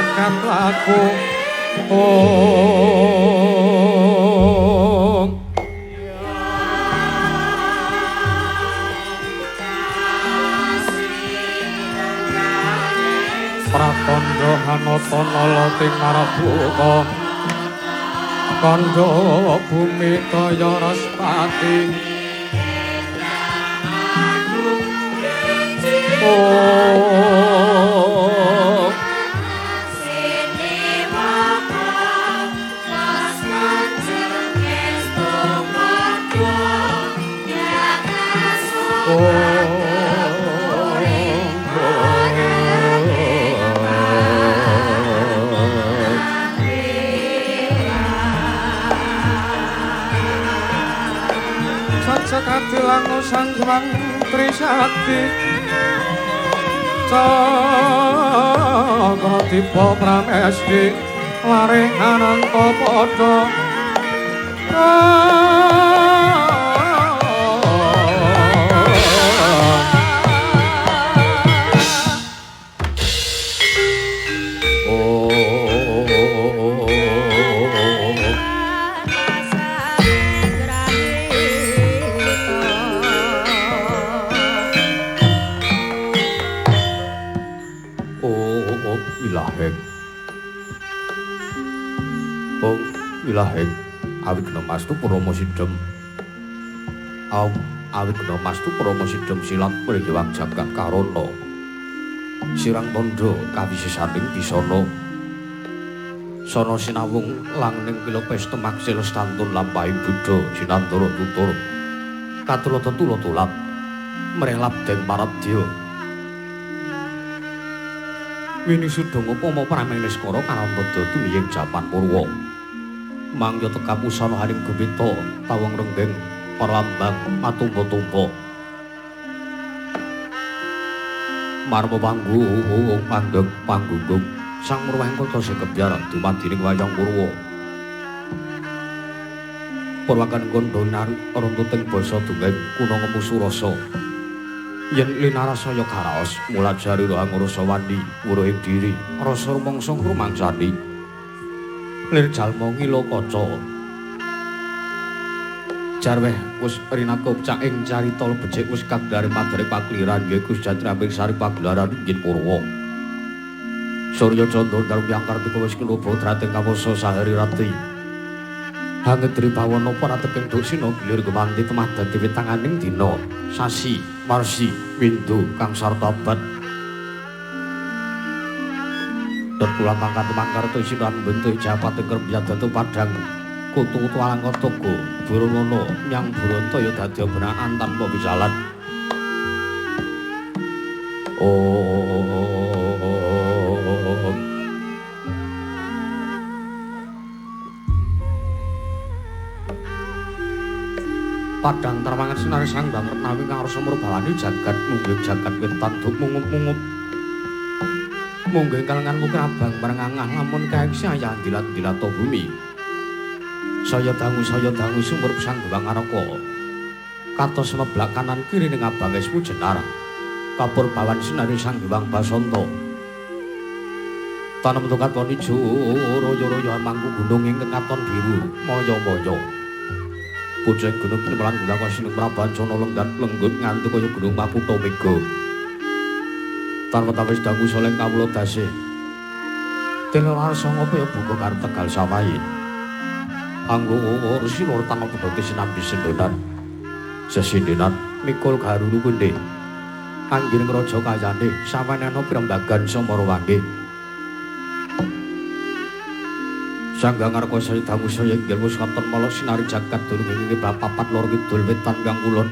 jagat laku Pratandha Hanata nalati Marabuka Kandha bumi kaya Raspati Cacakati lango sanggwang Trisakti Cakratipa Pramesti Laring Ananta Padha Wilahing awigna mastu Rama Sidhem awigna mastu Rama Sidhem silat mrigewang jagat karana sirang tandha kawisesaning disana sana sinawung langning pila pesta maksil stantun lampahing Buddha jinantara tutur katulata tulatulat mreh labdeng paradya wini sudang upama prameniskara kananta tumiying jaman purwa mangya tekamu sana haring gumita tawang renggeng parlambang matumpa-tumpa marma pandheg panggunggung sang murwahing kota sekebyar dumadining wayang purwa purwakan kondhonar runtuting basa dongeng kuna ngemu surasa yen linarasaya karaos mulajari rohang rasa wani wuruhing diri rasa rumangsa rumangsani lir jalma ngila kaca jarweh wis rinaka cak ing carita becik wis kagdare madare pakliran ya Gusti Jatramir sari pagelaran inggih purwa Surya Candra dalu yang kartika wis klubo drateng kawasa sahari rati Hangedri bawana para teping dosina gilir gemanti temah dadi witanganing dina sasi warsi windu kang sarta abad Pulang pangkat mangkarto isinan bentuk japat teker biadatu padang kutu-kutu alangkot toko burunono nyang buronto ya dadi benaan tanpa bisalan padang termangan sinar sanggang renawi kang rasa merbalani jagat munggih jagat wetan duk mungup-mungup munggih kalenganmu kerabang merengangah lamun kae saya dilat-dilato bumi saya dangu sumur sang Hyang Araka katos meblak kanan kiri ning abangesmu jenar kapur bawan sinari sang Hyang Basanta tanem tukat wani ijo royo-royo mangku gunung ing katon biru moyo-moyo pucing gunung penemelan gulak sining prabancana lenggat lenggut nganti kaya gunung Maputo Mega tanpa tawis dangu soleng kawula dasih telar sanga kaya buka karo Tegal Sawayin anggo ursi lur tanpa pedhote sinambi sendonan sesindenan mikul garuru kundi anggiring raja kayane sawenena pirembagan Samarawangi Sanggang Arka saya dangu saya inggil wis katon mala sinari jagat durung ing papat lor kidul wetan kang kulon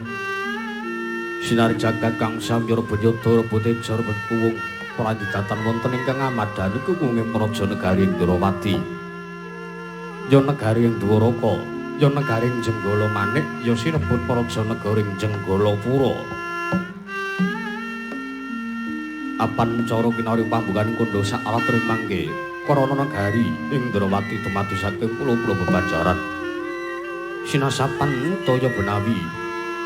Sinari jagat kang samya Rebanyada Rebateja Rebakuwung pranjidatan wonten ingkang amadani kuwunging praja negari Ndrawati. Ya negari ing Dwaraka, ya negari ing Jenggala Manik, ya sinebut praja negari ing Jenggalapura. Apan cara kinari pambukan kandha sak alat rimangke krana negari ing Ndrawati dumadi saking pulo-pulo bebanjaran. Sinasapan daya benawi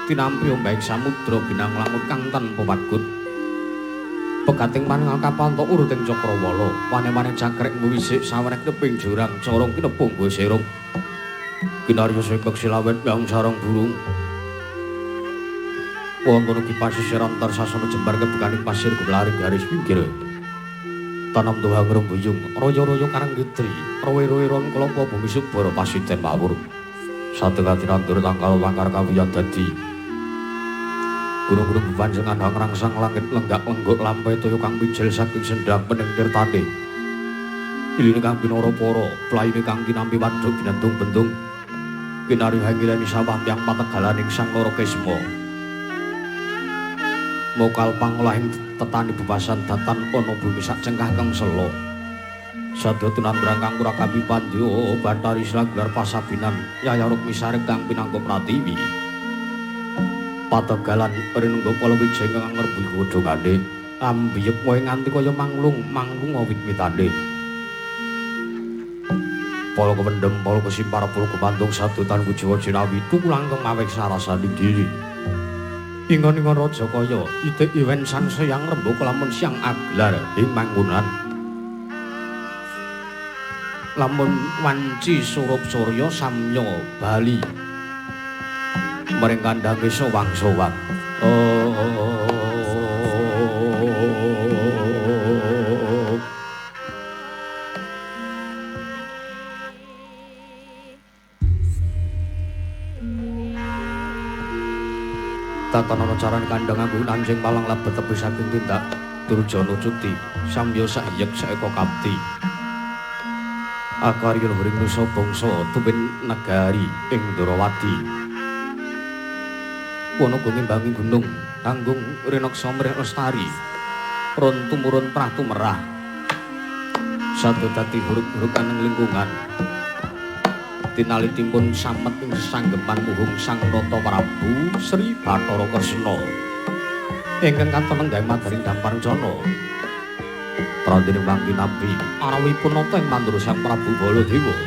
tinampi ombak samudra binang lamut kang tanpa wagut Pegating manunggal kapantuk uruting Cakrawala, wane-wane cakrek muwisik sawerek teping jurang corong kinepung nggo serung. Kinarya sekek silawet yang sarang burung. Wonten ugi pasisir antar sasana jembar kebekaning pasir gumlaring garis pinggir. Tanam dohang rembuyung, royo-royo karang gitri, rowe-rowe ron kelompo bumi subara pasiten mawur. Satengah tirantur tangkal langkar kawiyan dadi. Gunung-gunung bepanjengan hangrangsang langit lenggak lengguk lampai toyo kang mijil saking sendang pening tirtane. Iline kang pinara para, playine kang kinampi wadhuk binantung-bentung. Kinari hangilani sawah tiyang pategalaning sang Loro Kesma. Mokal pangolahing tetani bebasan datan ana bumi sak cengkah kang selo. Sadya tunandrang kang ora kapipandya Bathari Slaglar Pasabinan Yayaruk misaring kang pinangka Pratiwi. Pategalan rinengga palawijeng kang ngrebuhi godhongane ambiyep wae nganti kaya manglung wit-witane. Pala kependhem pala kesimpar pala kepantung sadutan kujiwa jinawi tukulang kemawek sarasani diri. Ingon-ingon raja kaya itik iwen sansayang rembug lamun siang aglar ing mangkunan. Lamun wanci surup surya samya bali mring kandhange sowang-sowang. Tatono caran kandhang anggo anjing palang labet tepi saking tindak Durjana Cuti samya sayek saeka kapti. Akarya luhuring nusa bangsa tuwin negari ing Ndarawati. Wana ngimbangi gunung kanggung rineksa mrih lestari. Ron tumurun pratu merah. Sadya dadi huruk-huruk kaneng lingkungan. Tinalitipun samet ing sanggeman muhung Sang Rata Prabu Sri Bathara Kresna. Ingkang katon enggahe madaring Damparencana. Prandene mangki nabi arawipun nata ing mandura Sang Prabu Baladewa.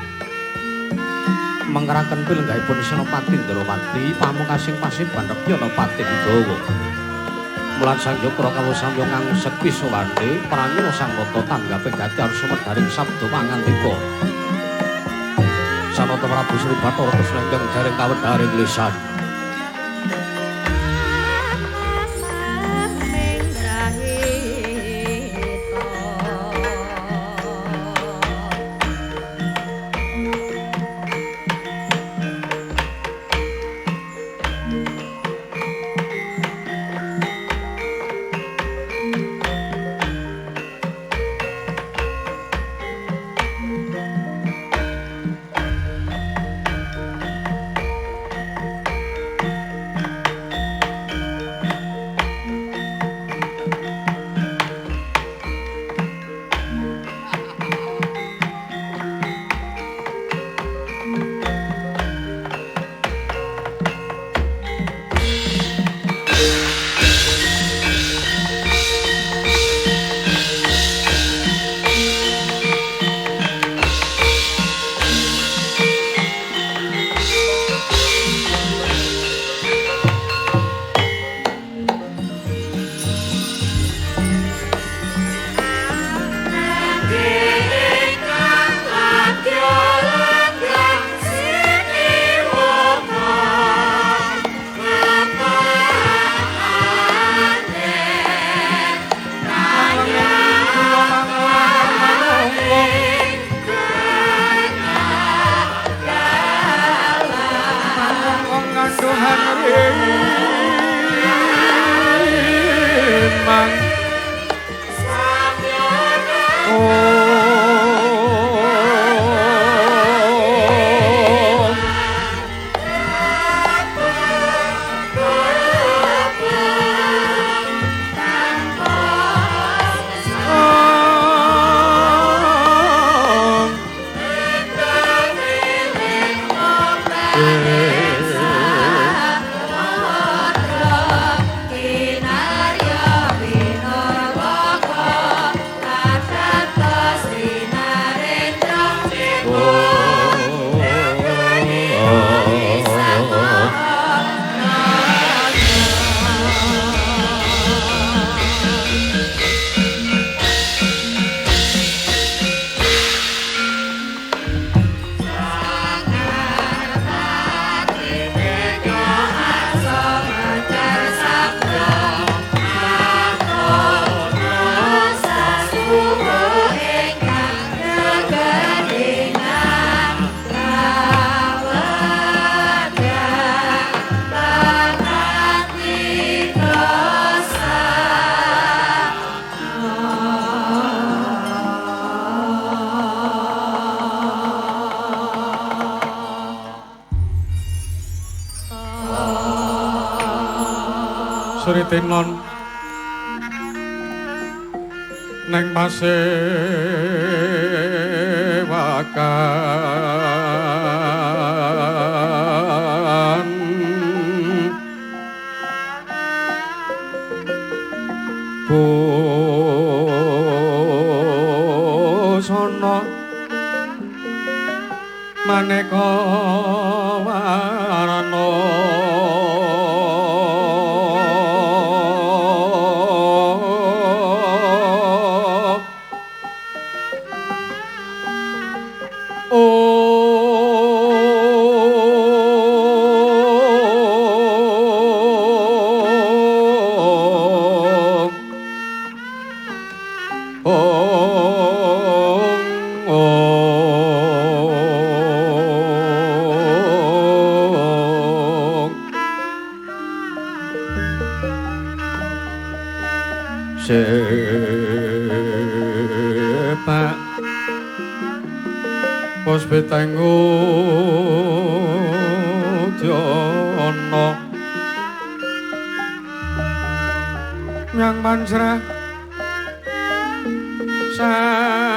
Mengeraken pilenggahipun Senopati Ndarawati pamungkasing Paseban Rekyana Patih Udawa. Mulan Sang Yakra kawula samya kang sekti sowande pranila Sang Rata tanggaping gati arsa medharing sabda pangantika. Sang Rata Prabu Sri Bathara Kresna ingkang dereng kawedharing lisan. Sritinon neng pasewakan busana maneka warna sepak puspitenggo dyono nyang mansrah sarwaraka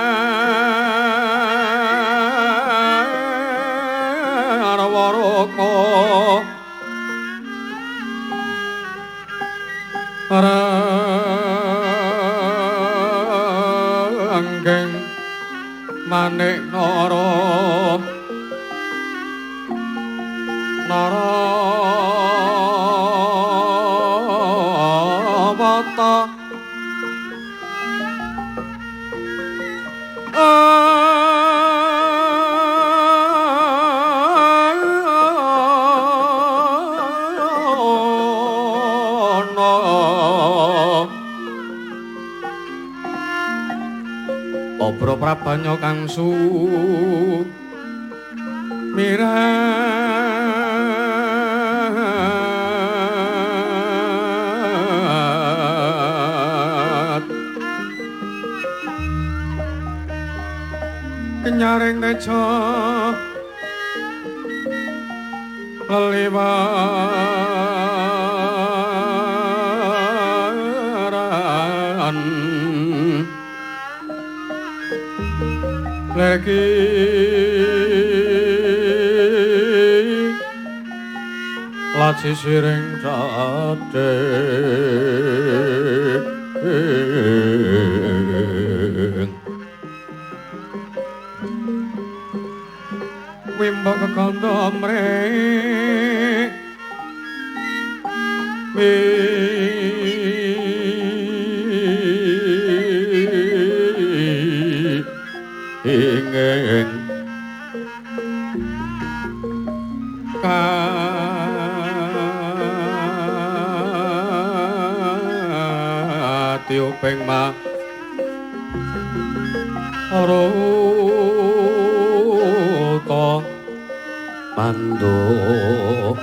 ranggeng manik narawata Obro Prabanyo kang sumirat kenyaring tejo leliwaran lagi laci siring cate wimbo kekondo mrek ingeng katiuping maruta mandung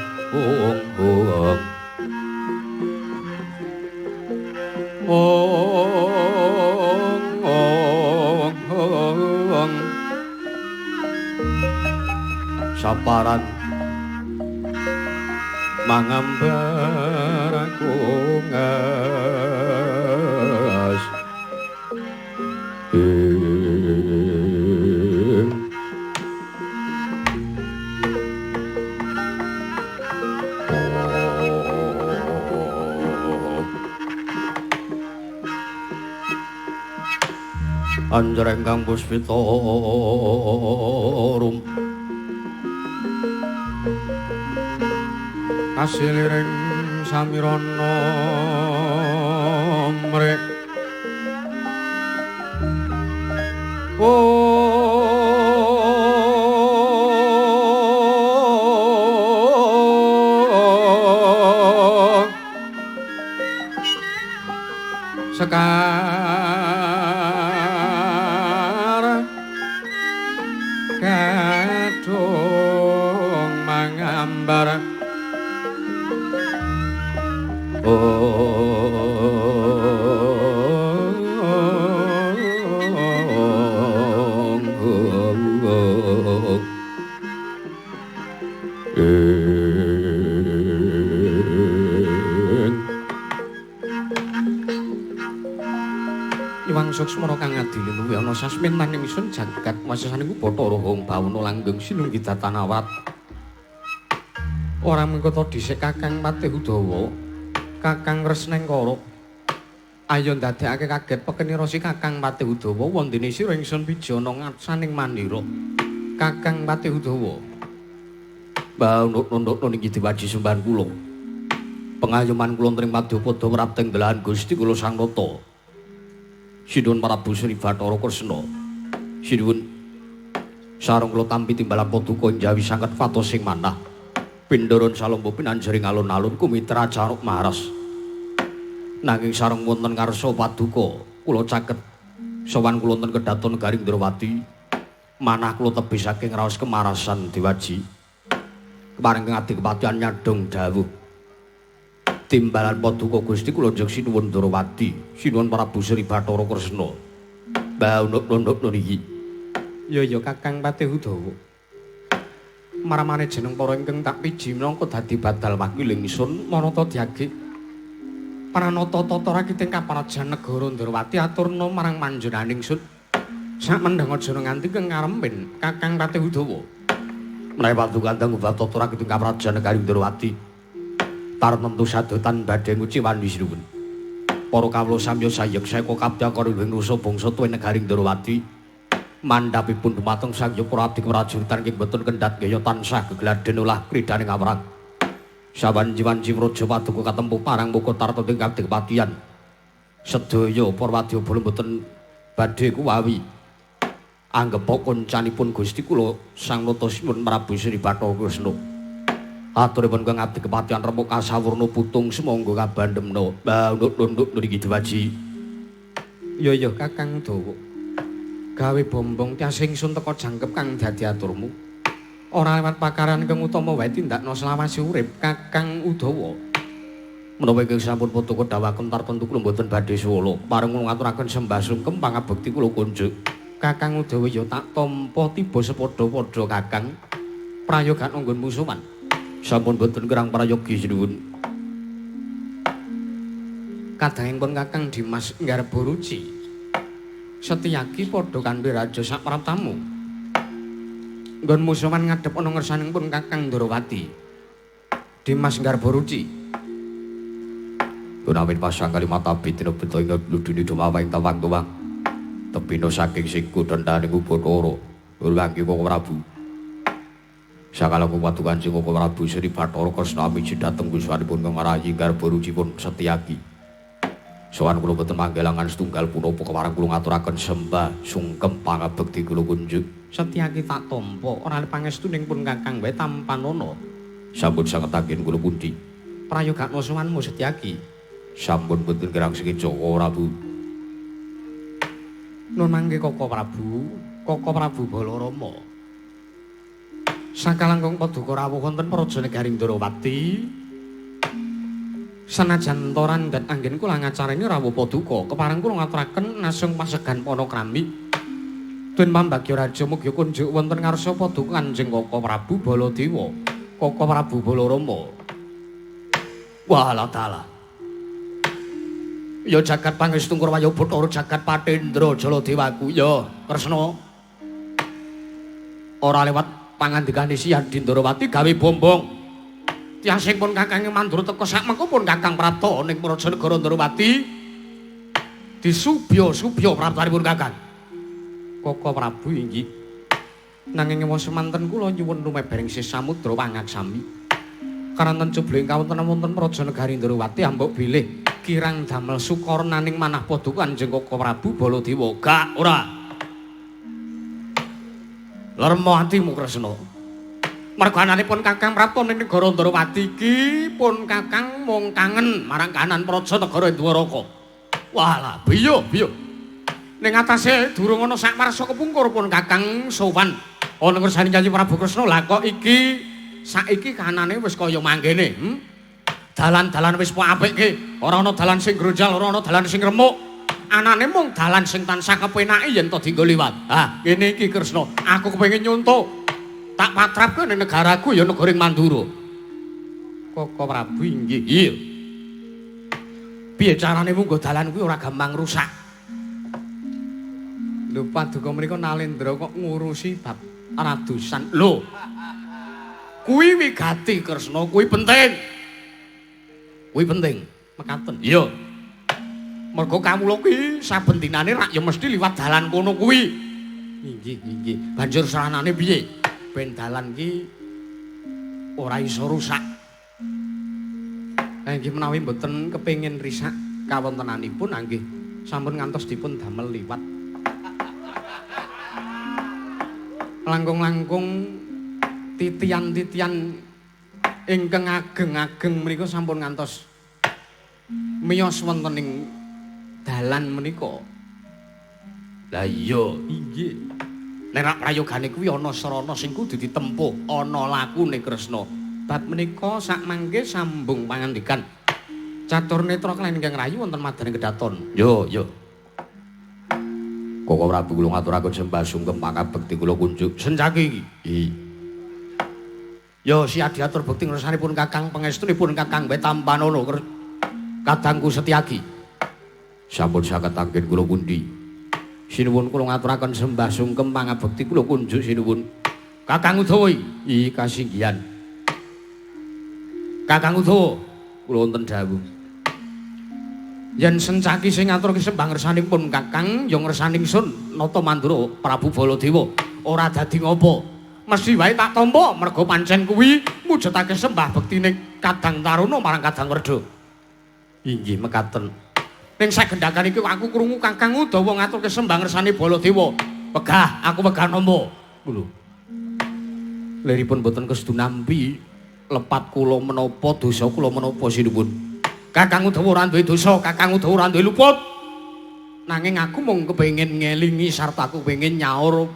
saparan mangambar aku ngas anjreng kang puspita rum kasiliring samirana mrek sekar kadung mangambar Laksmana kang adili luwih ana sasmintaning ingsun jagat wasasaning Bathara Hong Bawana langgeng sinunggi datanawat. Ora mengko dhisik Kakang Patih Udawa, Kakang Resnengkara. Ayo ndadekake kaget pekenira si Kakang Patih Udawa wondene sira ingsun pijana ngatsaning manira. Kakang Patih Udawa. Mbah nunduk-nunduk niki diwaji sembahan kula. Pengayoman kula tring Madyapada mrapting dalahan Gusti kula Sang Nata. Sinuwun Prabu Sri Bathara Kresna. Sinuwun sareng kula tampi timbalan paduka njawi sanget fatos sing manah. Pindharan salomba pinanjering alun-alun kumitra Caruk Maras. Nanging sareng wonten ngarsa paduka kula caket sowan kula wonten Kedaton Garindrawati. Manah kula tebih saking raos kemarasan diwaji. Kepareng ngadi kepatihan nyadong dawuh. Timbalan paduka Gusti kula njeng sinuwun Ndrawati, sinuwun Prabu Sri Bathara Kresna. Mbah unduk-unduk niki. Ya Kakang Patih Udawa. Maramane jeneng para ingkang tak piji minangka dadi badal wakil ingsun manata diage. Pranata tata rakiting kaparajan negara Ndrawati aturna marang manjenenganing ingsun. Sak mendhang aja nganti kengarempin Kakang Patih Udawa. Menawi paduka kandhang ubah tata rakiting kaparajan negari Ndrawati. Tartemtu sadotan badhe nguci wani sinuwun. Para kawula samya sayeksa kabdakara ing rusa bangsa tuwin negari Ndrawati. Mandhapipun dumateng sang para abdi prajuritan ing boten kendhat gaya tansah gegladen ulah kridane ngawrat. Sawanji-wanji praja paduka katempuh parang muka tarteting kabeh kepatihan. Sedaya para wadyabala boten badhe kuwawi. Anggep koncanipun Gusti kula Sang Nata Sinuwun Prabu Sri Bathara Kresna. Aturipun kang abdi kepatihan remuk kasawurna putung semangga kabandhemna. Mbah nduk-nduk niki diwaji. Ya Kakang Dawa. Gawe bombong tias ingsun teka jangkep kang dadi aturmu. Ora lewat pakaran kang utama wae tindakna selawase urip Kakang Udawa. Menawi ingkang sampun paduka dawuhaken tartemtu kula mboten badhe solo. Pareng kula ngaturaken sembah sungkem pangabekti kula kunjuk. Kakang Udawa ya tak tampa tiba sepadha-padha Kakang. Prayogan anggon musuhan. Sampun boten kirang prayogi sinuwun. Kadangipun Kakang Dimas Garbaruci Setyaki padha kanthi raja sak pratamu. Nggon musuhan ngadhep ana ngersanipun Kakang Ndrawati. Dimas Garbaruci. Gunawi pasang kalimata bitina beta ing ludune dumawa ing tawang-tawang. Tepina saking siku dendhaning Ubathara. Ulanggi Koko Prabu. Sakala padukan sing Koko Prabu Sri Bathara Kresna miji dhateng wiswanipun Kang Rayi Garbaruci pun Setyaki. Sowan kula boten manggelangan setunggal punapa kepareng kula ngaturaken sembah sungkem pangabekti kula kunjuk. Setyaki tak tampa ora pangestuning pun Kakang wae tampanana. Sampun sanget anggen kula pundi. Prayogakna sowanmu Setyaki. Sampun boten kirang sekeca Prabu. Nun mangke Koko Prabu Balarama. Sakalangkung paduka rawuh wonten praja negari Ndrawati. Sanajan toran dan anggen kula ngacarani rawuh paduka, kepareng kula ngaturaken nasung pasegan panakrami. Duen pambagya raja mugi kunjuk wonten ngarsa paduka Kanjeng Koko Prabu Baladewa, Koko Prabu Balarama. Walah dalah. Ya jagat pangestu Kurwaya Bathara jagat Patendra Jaladewaku ya Kresna. Ora lewat pangandikane Sian Ndrawati gawe bombong. Tiasing pun Kakang mandur teka sak mengko pun Kakang prapta ning Praja Negara Ndrawati. Disubya-subya praptanipun Kakang. Koko Prabu inggih. Nanging ewa semanten kula nyuwun lumebering Samudra pangaksami. Karanten jebling kawontenan wonten Praja Negari Ndrawati ambek bilih kirang damel sukarnaning manah paduka Kanjeng Koko Prabu Baladewa. Gak ora. Lermo atimu Kresna. Margananipun Kakang prapta ning negara Ndrawati iki pun Kakang mung kangen marang kahanan Praja Negara Dwaraka. Walah, biyo. Ning atase durung ana sak marsa kepungkur pun Kakang sowan ana ngersani janji Prabu Kresna. Lah kok iki saiki kahanane wis kaya manggene, Dalan-dalan wis apike, ora ana dalan sing gronjal, ora ana dalan sing remuk. Anane mung dalan sing tansah kepenake yen to dienggo liwat. Ha, kene iki Kresna, aku kepengin nyuntuk tak patrapke ning negaraku ya negara Mandura. Koko Prabu inggih. Iya. Piye carane munggo dalan kuwi ora gampang rusak. Lho paduka mriku Nalendra kok ngurusi bab radusan. Lho. Kuwi wigati Kresna, kuwi penting. Kuwi penting, mekaten. Iya. Mergo kawula kuwi saben dinane rak ya mesti liwat dalan kono kuwi. Inggih, inggih. Banjur saranane piye? Ben dalan ki ora iso rusak. Nggih menawi mboten kepengin risak kawontenanipun nggih sampun ngantos dipun damel liwat. Langkung-langkung titian-titian ingkang ageng-ageng menika sampun ngantos miyos wonten ing dalan menika. Lah iya, inggih. Nek rak prayogane kuwi ana sarana sing kudu ditempuh, ana lakune Kresna. Bab menika sak mangke sambung pangandikan. Catur netra kaliyan ingkang rayu wonten madaning kedaton. Yo, yo. Koko Prabu kula ngaturaken sembah sungkem pakabekti kula kunjuk senjaki iki. Yo siadi atur bekti ngersanipun Kakang pangestunipun Kakang Betampanana kadangku Setyaki. Sampun saged anggen kula pundi. Sinuwun kula ngaturaken sembah sungkem pangabekti kula kunjuk sinuwun. Kakang Udawa iki kasinggihan. Kakang Udawa kula wonten dawuh. Yen Sencaki sing ngaturke sembah ngersanipun Kakang ya ngersaning sun Nata Mandura Prabu Baladewa ora dadi ngopo. Mesti wae tak tampa merga pancen kuwi mujudake sembah bektine Kadang Taruna marang Kadang Werda. Inggih mekaten. Ning sagendakan iki aku krungu Kakang Udawa ngaturke sembah ngersani Baladewa. Wegah, aku wegah nampa. Lho. Liripun boten kestu nampi lepat kula menapa dosa kula menapa sinuwun. Kakang Udawa ora duwe dosa, Kakang Udawa ora duwe luput. Nanging aku mung kepengin ngelingi sarta aku pengin nyaur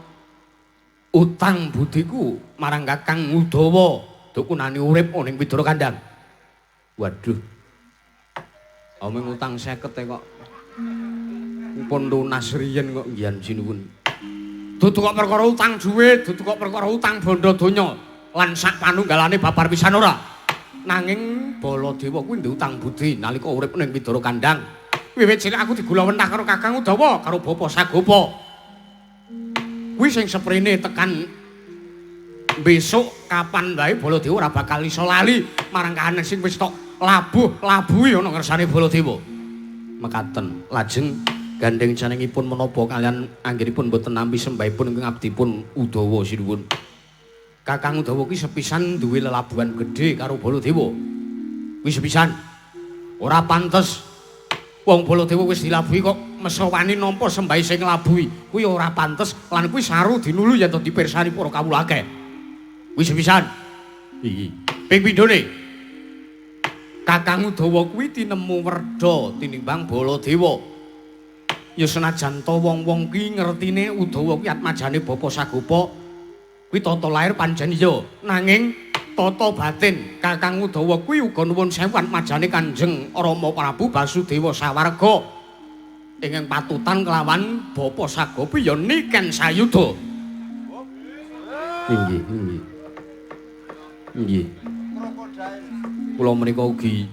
utang budiku marang Kakang Udawa dukunane urip ning Widara Kandang. Waduh. Omeng utang 50 kok. Pun lunas riyen kok ngian sinuwun. Dudu kok perkara utang dhuwit, dudu kok perkara utang bondo donya lan sak panunggalane babar pisan ora. Nanging Baladewa kuwi ndek utang budi nalika urip ning Widara Kandang. Wiwit cilik aku digulawentah karo Kakang Udawa karo Bapa Sagopa. Kuwi sing seprene tekan besok kapan wae Baladewa ora bakal iso lali marang kahanan sing wis tok labuhi ana ngersane Baladewa. Mekaten, lajeng gandeng jenengipun menapa kalian anggenipun boten nampi sembahipun ingkang abdipun Udawa sinuwun. Kakang Udawa kuwi sepisan duwe lelabuhan gedhe karo Baladewa. Kuwi sepisan. Ora pantes wong Baladewa wis dilabuhi kok mesa wani nampa sembahe sing nglabuhi. Kuwi ora pantes lan kuwi saru dinulu yen to dipirsani para kawula akeh. Kuwi sepisan. Iki. Ping pindhone. Kakang Udawa kuwi tinemu werda tinimbang Baladewa. Ya senajan to wong-wong ki ngertine Udawa kuwi atmajane Bapa Sagopa. Kuwi tata lair pancen iya, nanging tata batin Kakang Udawa kuwi uga nuwun sewu atmajane Kanjeng Rama Prabu Basudewa Sawarga. Ingkang patutan kelawan Bapa Sagopa ya Niken Sayuda. Inggih, inggih. Inggih. Kula menika ugi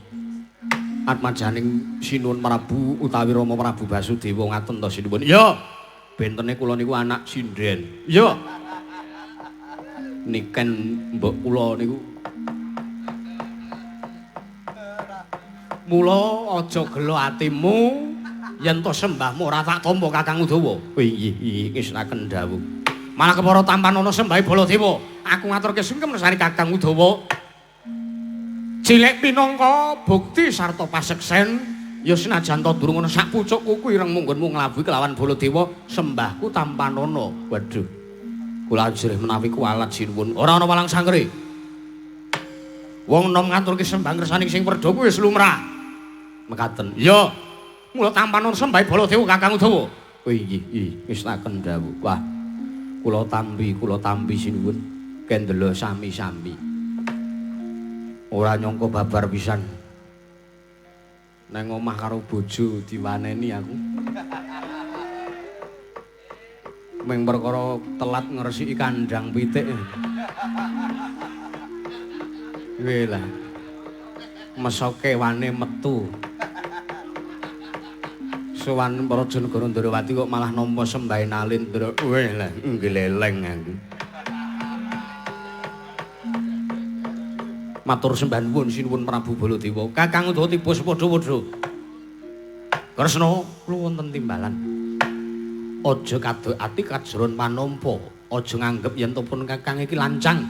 atmajaning Sinuwun Prabu utawi Rama Prabu Basudewa ngaten to sinuwun. Iya. Bentene kula niku anak sinden. Iya. Niken mbok kula niku. Mula aja gelo atimu yen to sembahmu ora tak tampa Kakang Udawa. Oh inggih, ngisnaken dawuh. Malah kepara tampan ana sembahe Baladewa. Aku ngaturke sungkem nesani Kakang Udawa. Cilik pinangka bukti sarta paseksen ya senajan to durung ana sak pucuk kuku ireng munggonmu nglabuhi kelawan Baladewa sembahku tampanana. Waduh. Kula ajrih menawi kualat sinuwun. Ora ana walang sangkere. Wong nom ngaturke sembah ngersaning sing werda kuwi wis lumrah. Mekaten. Ya. Mula tampanana sembahe Baladewa Kakang Udawa. Oh inggih, ngisnaken dawuh. Wah. Kula tampi sinuwun. Kendela sami-sami. Ora nyangka babar pisan. Nang omah karo bojo diwaneni aku. Meng perkara telat ngresiki kandang pitik. Kuwi lah. Mesa kewane metu. Sowan Praja Negara Ndrawati kok malah nampa sembahe Nalendra. Weh lah ngleleng aku. Matur sembah nuwun sinuwun Prabu Baladewa. Kakang Udawa tipus padha-padha. Kresna kula wonten timbalan. Aja kadok ati kajron panampa. Aja nganggep yen to pun Kakang iki lancang.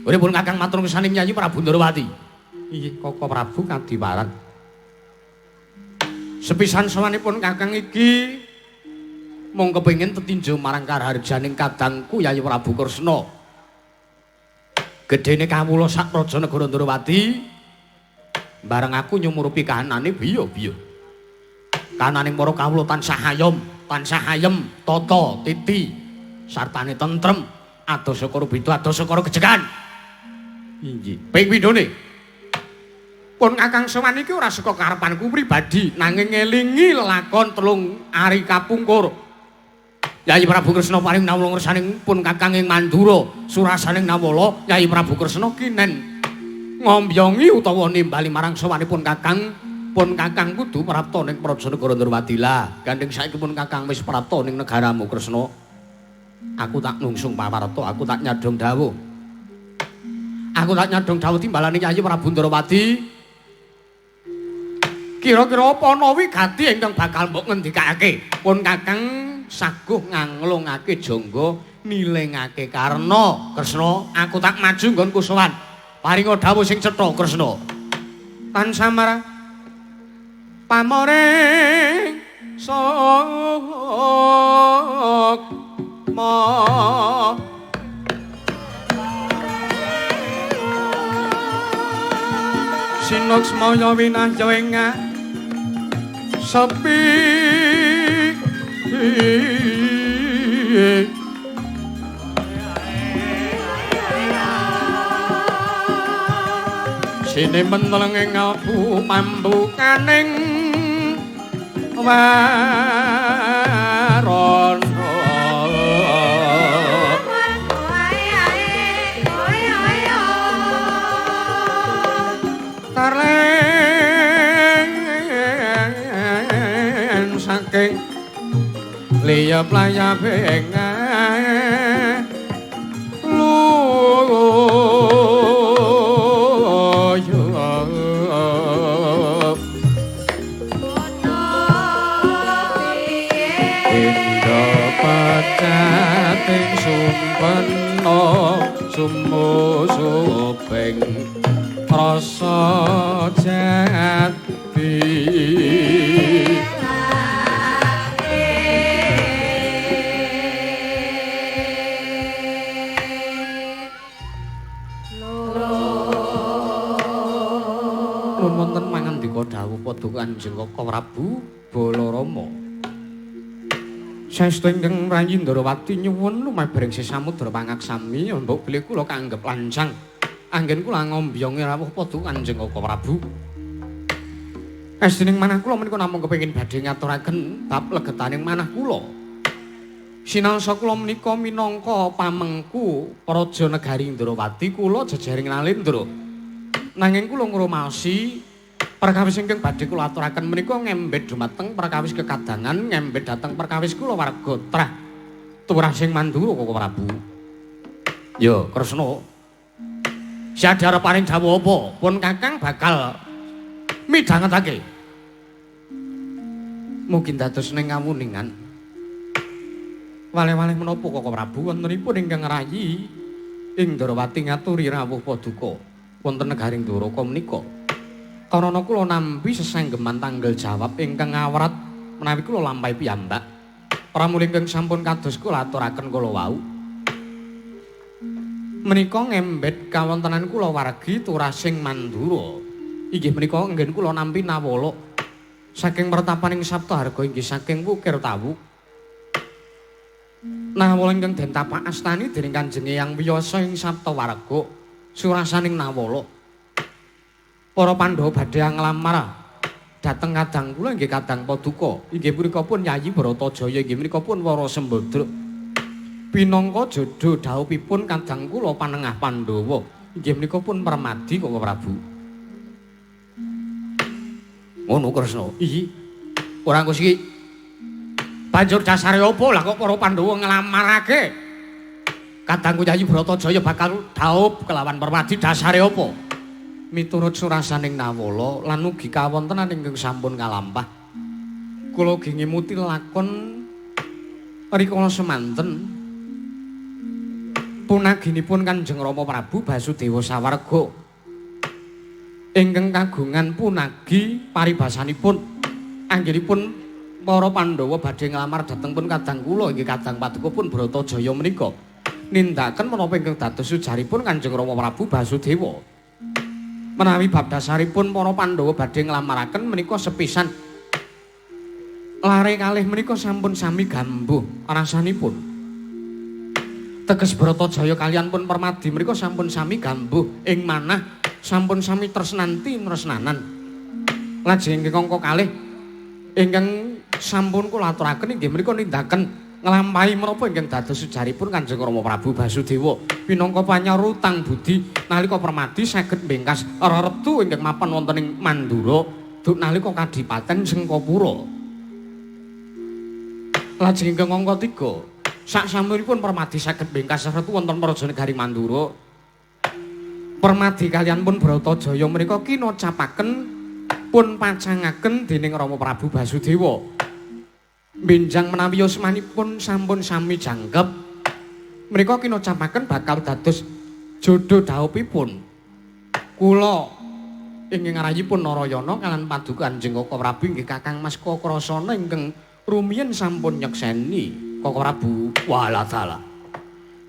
Uripun Kakang matur kesaning Nyayi Prabu Ndrawati. Inggih Koko Prabu kadiwaran. Sepisan sawanipun Kakang iki mung kepengin tetinju marang kaharjaning kadangku Yayi Prabu Kresna. Gedene kawula sak Praja Negara Ndrawati bareng aku nyumurupi kahanane biya-biya. Kahananing para kawula tansah ayem, tata, titi, sartane tentrem, ados sekara beda, ados sekara gejegan. Inggih. Ping pindhone pun Kakang Sowan iki ora saka karepanku pribadi nanging ngelingi lelakon telung ari kapungkur. Yayi Prabu Kresna paring nawala ngersaning pun Kakang ing Mandura, surasaning nawala Yayi Prabu Kresna kinen ngombyongi utawa nimbali marang sowanipun Kakang. Pun Kakang kudu prapta ning Praja Negara Ndrawati lah. Gandeng saiki pun Kakang wis prapta ning negaramu Kresna. Aku tak nungsung pawarta, aku tak nyadhong dawuh. Aku tak nyadhong dawuh timbalane Yayi Prabu Ndrawati. Kira-kira apa ana wigati ingkang bakal mbok ngendikake? Pun Kakang saguh nganglungake jangga nilingake karna Kresna. Aku tak maju nggonku sowan. Paringa dawuh sing cetha Kresna. Tansah marang pamoreng sukma sinuksmaya winahya ing sepi sine meneleng ing albu pambukaning warana tarlen saking liya playabeng Cating sumpena sumusuping rasa jati Nuwun wonten mangandika dawuh Paduka Kanjeng Koko Prabu Balarama. Saestu ingkang Rayi Ndrawati nyuwun lumebring sesamudra pangaksami mbok bilih kula kanggep lancang anggen kula ngombyongi rawuh Paduka Kanjeng Koko Prabu. Asring manah kula menika namung kepengin badhe ngaturaken bab legetaning manah kula. Sinalsa kula menika minangka pamengku Praja Negari Ndrawati kula jejaring Nalendra. Nanging kula ngrumaosi perkawis ingkang badhe kula aturaken menika ngembet dumateng perkawis kekadangan ngembet dhateng perkawis kula warga trah turasing Mandura Koko Prabu. Ya Kresna. Sadar paring dawuh apa pun Kakang bakal midhangetake. Mungkin dados ning ngawuningan. Waleh-waleh menapa Koko Prabu wontenipun ingkang rayi ing Ndrawati ngaturi rawuh Paduka wonten negaring Dwaraka menika. Karana kula nampi sesanggeman tanggal jawab ingkang ngawrat menawi kula lampahi piyambak. Pramila ingkang sampun kados kula aturaken kala wau. Menika ngembet kawontenan kula wargi turasing Mandura. Inggih menika anggen kula nampi nawala saking pertapaning Saptaharga inggih saking Wukir Tawu. Nawala ingkang den tapak astani dening Kanjeng Hyang Wiyasa ing Saptawarga surasaning nawala. Para Pandhawa badhe nglamar dhateng kadang kula inggih Kadang Paduka. Inggih punika pun Yayi Bratajaya inggih menika pun Wara Sembadra. Pinangka jodho dhawuhipun kadang kula panengah Pandhawa. Inggih menika pun Permadi Koko Prabu. Ngono Kresna. Iyi. Ora Gusti. Banjur dasare opo lah kok para Pandhawa nglamarake? Kadangku Yayi Bratajaya bakal dhaup kelawan Permadi dasare opo? Miturut surasaning Nawala lan ugi kawontenan ingkang sampun kalampah. Kula ugi ngemuti lakon rikala semanten punaginipun Kanjeng Rama Prabu Basudewa Sawarga ingkang kagungan punagi paribasanipun anggenipun para Pandhawa badhe nglamar dhateng pun kadang kula inggih kadang paduka pun Bratajaya menika nindakaken menapa ingkang dados sujaripun Kanjeng Rama Prabu Basudewa. Menawi bab dasaripun para Pandhawa badhe nglamaraken menika sepisan lare kalih menika sampun sami gambuh rasanipun. Teges Bratajaya kaliyan pun Permadi menika sampun sami gambuh ing manah sampun sami tresnanti tresnanan. Lajeng ingkang kalih ingkang sampun kula aturaken inggih menika nindakaken nglampahi menapa ingkang dados sujaripun Kanjeng Rama Prabu Basudewa minangka panyarutang budi nalika Permadi saged mbengkas reretu ingkang mapan wonten ing Mandura duk nalika Kadipaten Sengkapura. Lajeng ingkang angka 3 saksampunipun Permadi saged mbengkas reretu wonten Prajanegari Mandura. Permadi kaliyan pun Bratajaya menika kinocapaken pun pacangaken dening Rama Prabu Basudewa. Benjang menawi yusmanipun sampun sami jangkep menika kinocapaken bakal dados jodho dhaupipun. Kula ingkang ngarayipun Narayana kalan paduka Kanjeng Kaka Prabu inggih Kakang Mas Kakrasana ingkang rumiyin sampun nyekseni Kaka Prabu Waladala.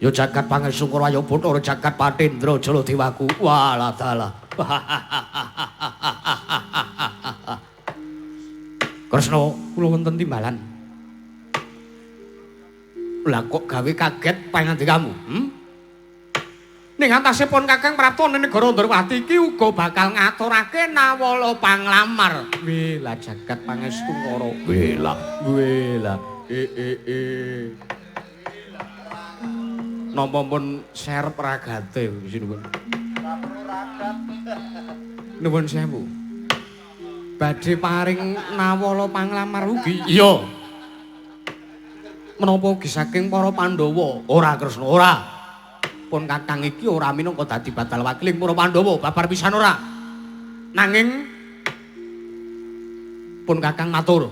Ya jagat pangesungkur ayo Bathara jagat Patendra Jaladewaku Waladala. Kresna kula wonten timbalan. Lah kok gawe kaget pangandikamu? Ning antasipun Kakang Praptana negara Ndrawati iki uga bakal ngaturake nawala panglamar. Wela jagat pangesungkara. Wela. Napa pun serep ragate sinuwun. Nuwun sewu. Badhe paring nawala panglamar ugi. Iya. Menapa ugi saking para Pandhawa? Ora Kresna, ora. Pun Kakang iki ora minangka dadi batal wakiling para Pandhawa, babar pisan ora. Nanging pun Kakang matur.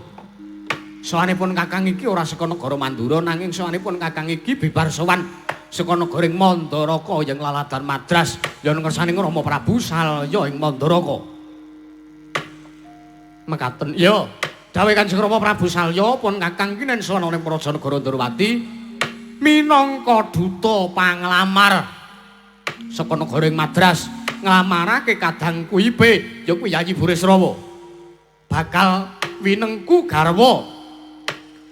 Sawanipun Kakang iki ora saka negara Mandura nanging sawanipun Kakang iki bibar sowan saka negaring Mandaraka yang laladan Madras ya ngersaning Rama Prabu Salya ing Mandaraka. Mekaten ya dawuh Kanjeng Rama Prabu Salya pun Kakang iki nen sowan ing Prajanegara Ndrawati minangka duta panglamar saka negaring Madras nglamarake kadang kuibe ya kuwi Yayi Burisrawa bakal winengku garwa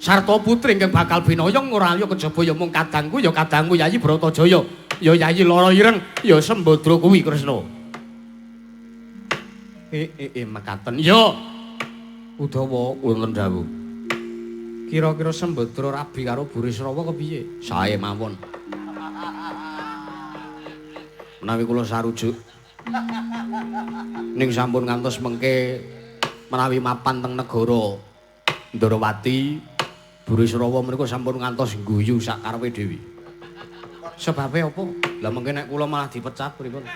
sarta putri ingkang bakal binayang ora liya kejaba ya mung kadangku Yayi Bratajaya ya Yayi Lara Ireng ya Sembadra kuwi Kresna. Mekaten ya Udawa wonten dawuh. Kira-kira Sembadra rabi karo Burisrawa kepiye? Sae mawon. Menawi kula sarujuk ning sampun ngantos mengke menawi mapan teng negara Ndrawati Burisrawa menika sampun ngantos guyu sak karepe dhewe. Sebabe apa? Lah mengke nek kula malah dipecat pripun?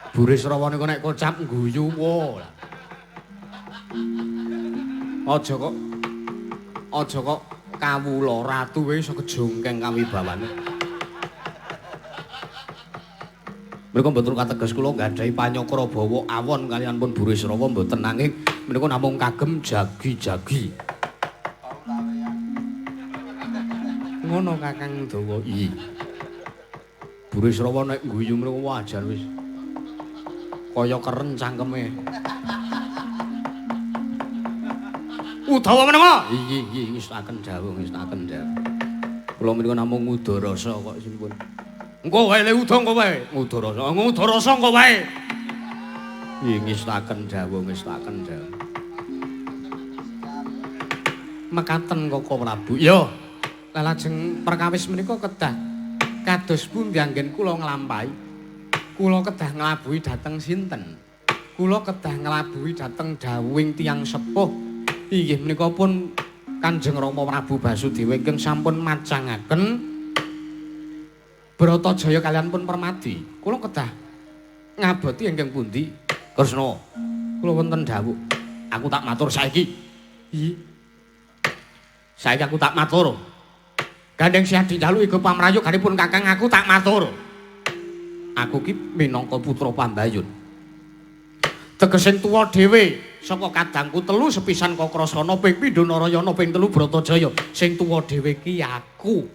Burisrawa niku nek kocap guyu wae. Aja kok kawula ratu wae iso kejongkeng kawibawane. Menika mboten kateges kula nggadahi panyakra bawa awon kaliyan pun Burisrawa mboten nanging menika namung kagem jagi-jagi. Ngono Kakang Dawa. Iya. Burisrawa nek guyu mriku wajar wis. Kaya keren cangkeme. Udawa menapa? Iya, ngestaken dawuh. Kula menika namung ngudarasa kok sinipun. Engko wae le uda engko wae. Ngudarasa engko wae. Iya, ngestaken dawuh. Mekaten Kaka Prabu. Iya. Lajeng perkawis menika kedah kados pundi anggen kula nglampahi. Kula kedah nglabuhi dhateng sinten? Kula kedah nglabuhi dhateng dawuhing tiyang sepuh Inggih menika pun Kanjeng Rama Prabu Basudewa ingkang sampun macangaken Bratajaya kaliyan pun Permadi. Kula kedah ngaboti ingkang pundi? Kresna. Kula wonten dawuh. Aku tak matur saiki. Iya. Saiki aku tak matur. Gandeng Siadi Dalu iku pamrayoganipun Kakang aku tak matur. Aku ki minangka putra Pambayun. Tegesing tuwa dhewe saka kadangku telu sepisan Kakrasana ping pindho Narayana ping telu Bratajaya. Sing tuwa dhewe ki aku.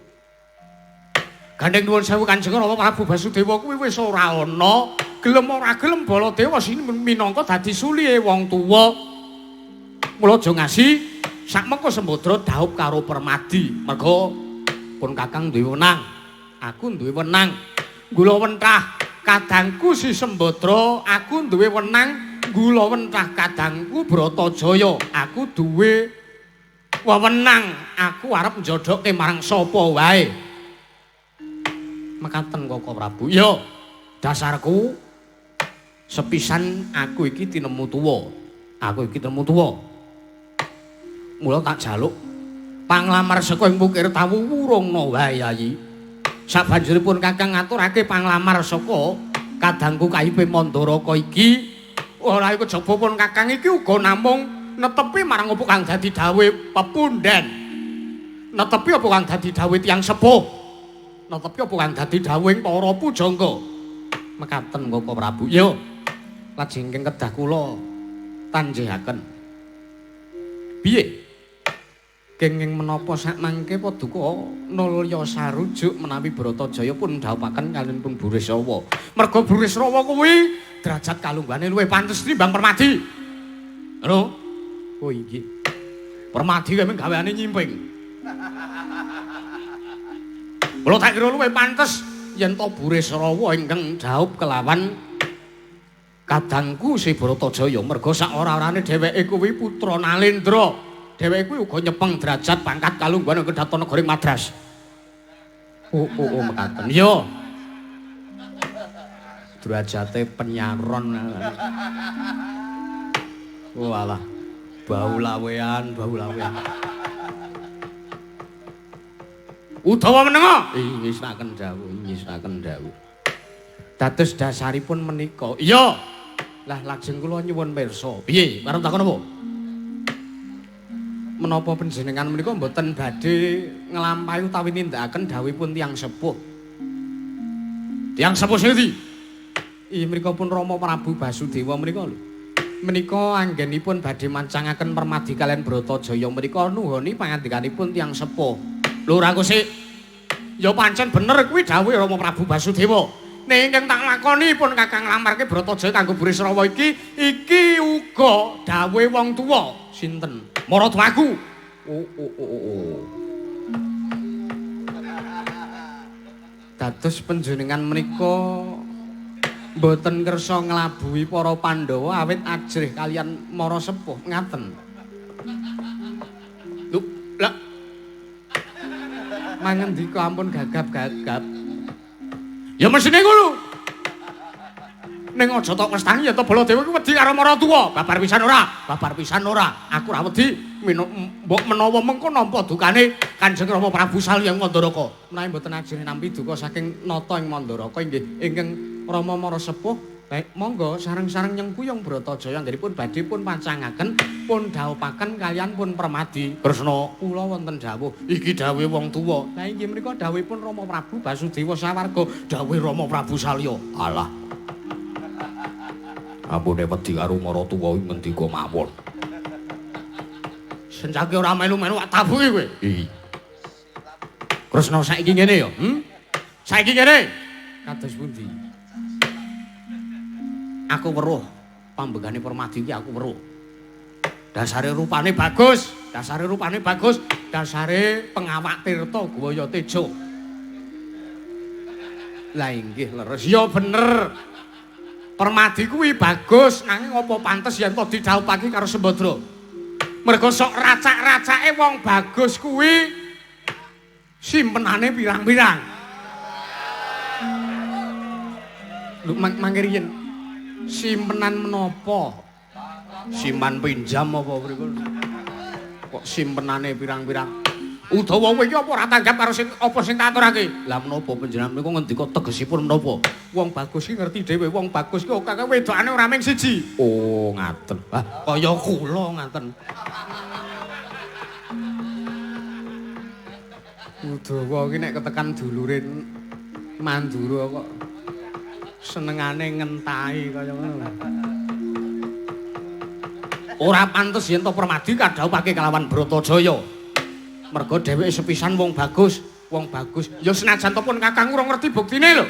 Gandeng nuwun sewu Kanjeng Rama Prabu Basudewa kuwi wis ora ana, gelem ora gelem Baladewa sing minangka dadi sulihe wong tuwa. Mula aja ngasi sakmengko Sembadra dhaup karo Permadi. Merga pun Kakang duwe wenang, aku duwe wenang. Gula wentah kadangku si Sembadra, aku duwe wenang. Gula wentah kadangku Bratajaya, aku duwe wewenang. Aku arep njodhoke marang sapa wae. Mekaten Kaka Prabu. Ya, dasarku sepisan aku iki tinemu tuwa. Aku iki tinemu tuwa. Mula tak jaluk panglamar saka ing Pukir Tawu wurungna wae Yayi. Sabanjuripun Kakang ngaturake panglamar saka kadangku Kaipe Mandaraka iki. Ora iku kejaba pun Kakang iki uga namung netepi marang apa kang dadi dawuhe pepundhen. Netepi apa kang dadi dawuhe tiyang sepuh. Netepi apa kang dadi dawuhing para pujangga. Mekaten Kaka Prabu. Ya. Lajeng ing kedah kula tanjihaken. Piye? Kenging menapa sakmangke paduka nulya sarujuk menawi Bratajaya pun dhaupaken kaliyan pun Burisrawa. Merga Burisrawa kuwi derajat kalunggane luwih pantes tinimbang Permadi. Lho. Oh inggih. Permadi kuwi gaweane nyimping. Kula tak kira luwih pantes yen to Burisrawa ingkang dhaup kelawan kadangku si Bratajaya. Merga sak ora-orane dheweke kuwi putra Nalendra. Dheweke kuwi uga nyepeng derajat pangkat kalungguhan Kedatonagara Madras. Oh, mekaten. Yo. Derajate penyaron. Walah. Bau lawean. Udawa menenga. Ngisnaken dawuh. Dados dasaripun menika. Iya. Lah lajeng kula nyuwun pirsa. Piye? Arep takon apa? Menapa panjenengan menika mboten badhe nglampahi utawi nindakaken dawuhipun tiyang sepuh? Tiyang sepuh sendi? Iya menika pun Rama Prabu Basudewa menika lho. Menika anggenipun badhe mancangaken Permadi kaliyan Bratajaya menika nuhoni pangandikanipun tiyang sepuh. Lho ora sik. Ya pancen bener kuwi dawuhe Rama Prabu Basudewa. Ning ingkang tak lakoni pun Kakang nglamarke Bratajaya kanggo Burisrawa iki uga dawuhe wong tuwa. Sinten? Maratuwaku. Oh. Dados panjenengan menika mboten kersa nglabuhi para Pandhawa awit ajrih kaliyan Mara Sepuh ngaten. Lho, lah. Mangendika ampun gagap-gagap. Ya mesine ngono. Ning aja tok westani yen to Baladewa kuwi wedi karo Maratuwa. Babar pisan ora. Aku ora wedi mbok menawa mengko nampa dukane Kanjeng Rama Prabu Salya Mandaraka. Menawi mboten ajeng nampi duka saking nata ing Mandaraka inggih ingkang Rama Mara Sepuh. Baik monggo sareng-sareng nyengkuyung Bratajaya anggenipun badhe pun pancangaken pun dhaupaken kaliyan pun Permadi. Kresna kula wonten dawuh iki dawuhe wong tuwa. Lah inggih menika dawuhipun Rama Prabu Basudewa sawarga dawuhe Rama Prabu Salya. Alah. Ampune wedi karo Maratuwa kuwi ngendika mawon. Senjake ora melu-melu tak tabuhi kowe. Iya. Kresna saiki ngene ya, Saiki ngene. Kados pundi? Aku weruh pambegane Permadi iki aku weruh. Dasare rupane bagus, dasare pengawak tirta Gwaya Teja. Lah inggih leres. Ya bener. Permadi kuwi bagus nanging apa pantes yen to didhaupake karo Sembadra. Mergo sok racak-racake wong bagus kuwi simpenane pirang-pirang. Lho mangke riyen simpenan menapa? Simpan pinjam apa mriku? kok simpenane pirang-pirang. Udawa kowe iki apa ora tanggap karo sing apa sing tak aturake? Lah menapa panjenengan menika ngendika tegesipun menapa? Wong bagus iki ngerti dhewe, wong bagus iki kok wedokane ora mung siji. Oh, ngaten. Ah, kaya kula ngaten. Udawa iki nek ketekan dulure Mandura kok senengane ngentahi kaya ngono. Ora pantes yen to Permadi kadhawuhake kalawan Bratajaya. Mergo dheweke sepisan wong bagus. Ya senajan to pun Kakang ora ngerti buktine lho.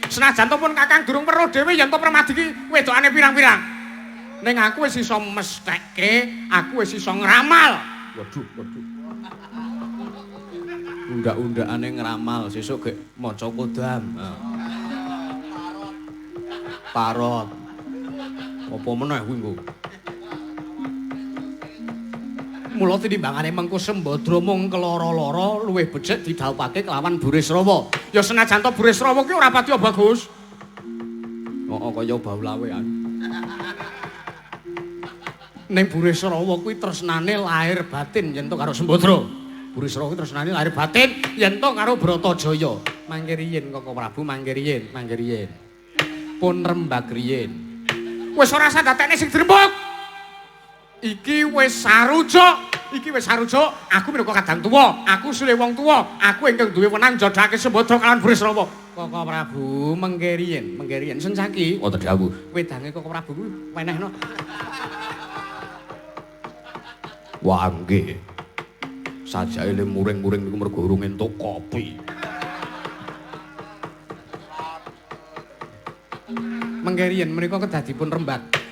Senajan to pun Kakang durung weruh dhewe yen to Permadi ki wedokane pirang-pirang. Ning aku wis iso mesthekke, aku wis iso ngramal. Waduh. Undak-undakane ngramal, sesuk gek maca kodam. Parot. Apa meneh kuwi nggo? Mula tinimbangane mengko Sembadra mung keloro-loro luwih becik didhawuhake kelawan Burisrawa. Ya senajan to Burisrawa ki ora pati bagus. Kaya baulawean. Ning Burisrawa kuwi tresnane lahir batin yen to karo Sembadra. Burisrawa kuwi tresnane lahir batin yen to karo Bratajaya. Mangke riyin Koko Prabu, mangke riyin. Pun rembag riyin. Wis ora sadatekne sing drembug. Iki wis sarujuk, aku minangka kadang tuwa, aku sule wong tuwa, aku ingkang duwe wenang njodhake Sembadra kalawan Burisrawa. Koko Prabu mengke riyin, sencaki. Wonten dawuh. Wedange Koko Prabu kuwi wenehno. Wah nggih. Sajake muring-muring niku mergo urung entuk kopi. Mengke riyin menika kedah dipun rembag.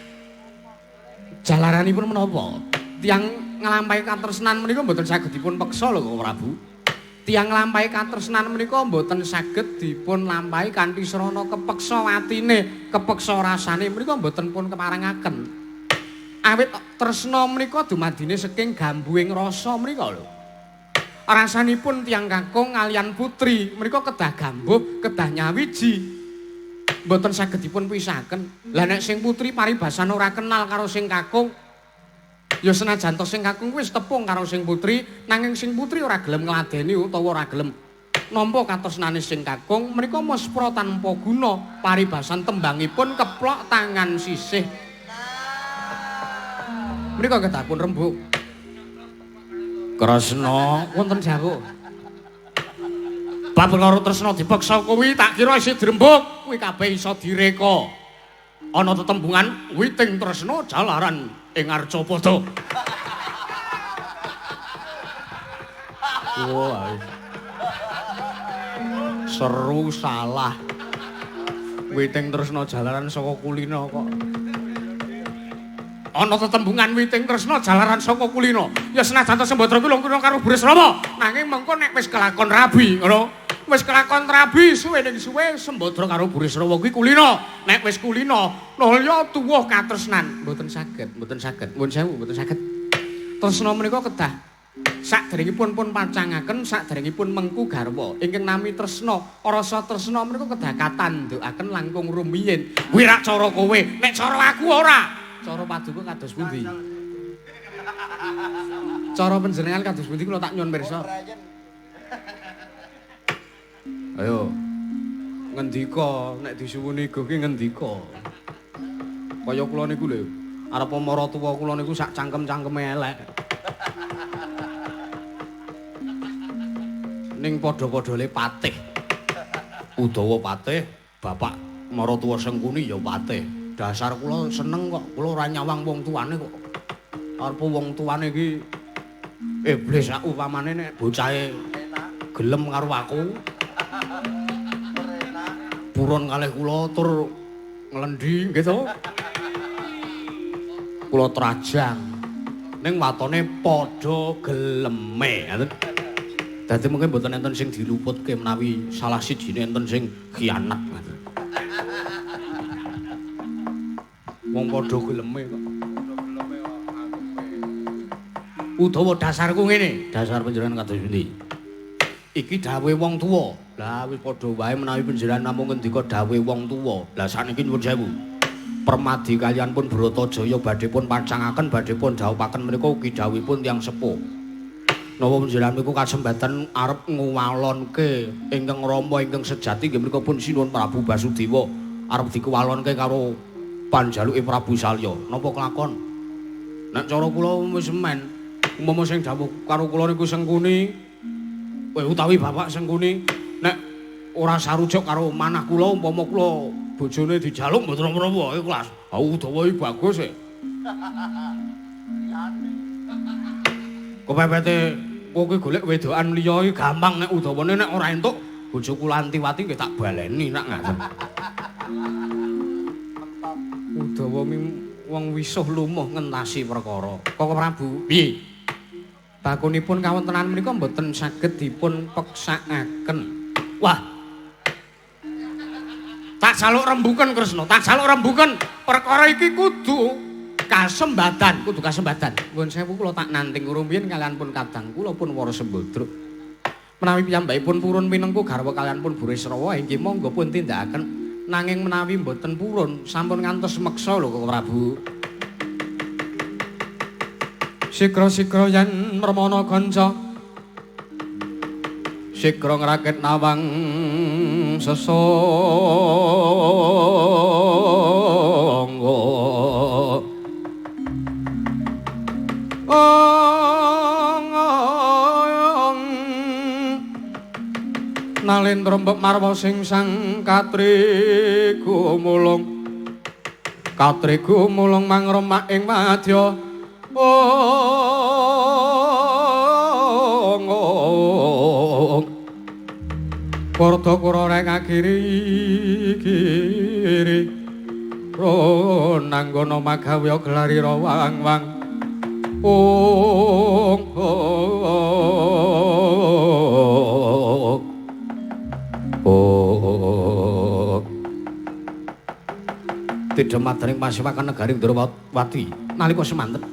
Jalaranipun menapa? Tiang nglampahi katresnan menika mboten saged dipun peksa lho Koko Prabu. Tiang nglampahi katresnan menika mboten saged dipun lampahi kanthi srana kepeksa watine, kepeksa rasane menika mboten pun keparengaken. Awit tresna menika dumadine saking gambuing rasa menika lho. Rasanipun tiang kakung kaliyan putri menika kedah gambuh, kedah nyawiji. Mboten saged dipun pisahaken. Lah nek sing putri paribasan ora kenal karo sing kakung, ya senajan to sing kakung wis tepung karo sing putri, nanging sing putri ora gelem ngladeni utawa ora gelem nampa katresnane sing kakung, menika muspra tanpa guna, paribasan tembangipun keplok tangan sisih. Menika kedah pun rembug. Kresna wonten jawuh. Bab karo tresna dipeksa kuwi tak kira isih drembug, kuwi kabeh iso direka. Ana tetembungan witing tresna jalaran ing Arcapada. Wah. Seru salah. Witing tresna jalaran saka kulina kok. Ana tetembungan witing tresna jalaran saka kulina. Ya senajan to Sembadra kuwi lungkuna karo Burisrawa, nanging mengko nek wis kelakon rabi, ngono. Wis kelakon rabi suwe ning suwe Sembadra karo Burisrawa kuwi kulina. Nek wis kulina, nulya tuwuh katresnan. Mboten saged. Nuwun sewu, mboten saged. Tresna menika kedah saderengipun pun pacangaken, saderengipun mengku garwa. Ingkang nami tresna, rasa tresna menika kedah katandukaken langkung rumiyin. Kuwi rak cara kowe, nek cara aku ora. Cara paduka kados pundi? Cara panjenengan kados pundi kula tak nyuwun pirsa. Ayo. Ngendika nek disuwuni go ki ngendika. Kaya kula niku lho, arep maratuwa kula niku sak cangkem-cangkeme elek. Ning padha-padha le patih. Udawa patih, bapak maratuwa Sengkuni ya patih. Dasar kula seneng kok, kula ora nyawang wong tuane kok. Arep wong tuane iki iblis sak upamane nek bocahe gelem karo aku. Purun kalih kula tur nglendi nggih to. Kula trajang ning watone padha geleme ngoten. Dadi mungkin mboten enten sing diluputke menawi salah sijine enten sing khianat ngoten. Wong padha geleme kok. Udawa dasarku ngene, dasar panjenengan kados pundi? Iki dawuhe wong tuwa. Lah wis padha wae menawi panjenengan namung ngendika dawuhe wong tuwa. Lah saniki nyuwun sewu. Permadi kaliyan pun Bratajaya badhe pun pacangaken badhe pun dhawuhaken menika ugi dawuhipun tiyang sepuh. Napa panjenengan niku kasembatan arep nguwalonke ingkang Rama ingkang sejati nggih menika pun sinuwun Prabu Basudewa arep dikuwalonke karo panjaluke Prabu Salya. Napa kelakon? Nek cara kula wis men, umpama sing dawuh karo kula niku Sengkuni utawi Bapak Sengkuni nek ora sarujuk karo manah kula umpama kula bojone dijaluk mboten napa-napa iku kelas. Udawa iki bagus e. Kepepete kowe golek wedokan liya iki gampang nek udawane nek ora entuk bojo kula Antiwati nggih tak baleni nek ngaten. Udawa wong wisuh lumuh ngentasi perkara. Koko Prabu, piye? Bakunipun kawontenan menika mboten saged dipun peksakaken. Wah. Tak jaluk rembuken Kresna, tak jaluk rembuken. Perkara iki kudu kasembadan. Nuwun sewu kula tak nanting rumiyin kalian pun kadang kula pun Wara Sembadra. Menawi piyambakipun purun pinengku garwa kalian pun Burisrawa inggih monggo pun tindakaken. Nanging menawi mboten purun sampun ngantos meksa lho Koko Prabu. Sigra-sigra yen Remana Kanca sigra ngrakit nawang sesangga Nalendra mbek marwa sing sang Katri gumulung mangremak ing madya Porto kuroreng agiri Ronanggono magawya gelari rawang-wang Tidhamadring Pasewakan negaring Ndrawati nalika semanten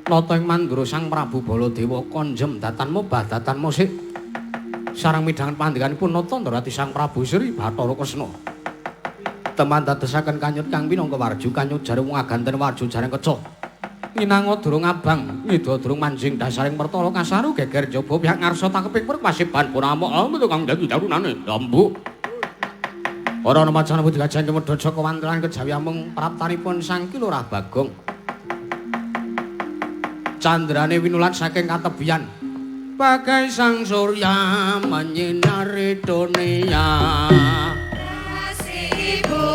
nata ing Mandura Sang Prabu Baladewa konjem datanmu badatanmu sik sareng midhangan pandikanipun nata Ndrawati Sang Prabu Sri Bathara Kresna teman dadosaken kanyut kang pinangka warju kanyut jare wong aganten warju jareng keca minangka durung abang ngida durung manjing dasaring pertala kasaru geger jaba pihak ngarsa takeping perkasiban punama metu kang dadi darunane dambu ora ana macana budi gajah medha Jaka Wantelan kejawi amung praptanipun Sang Kilurah Bagong candrane winulat saking katebian bagai sang surya menyinari dunia kasih ibu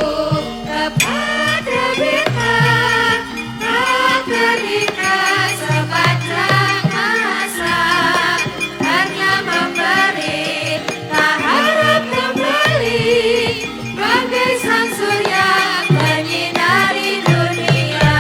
kepada bintang tak terikat sepanjang masa hanya memberi tak harap kembali bagai sang surya menyinari dunia.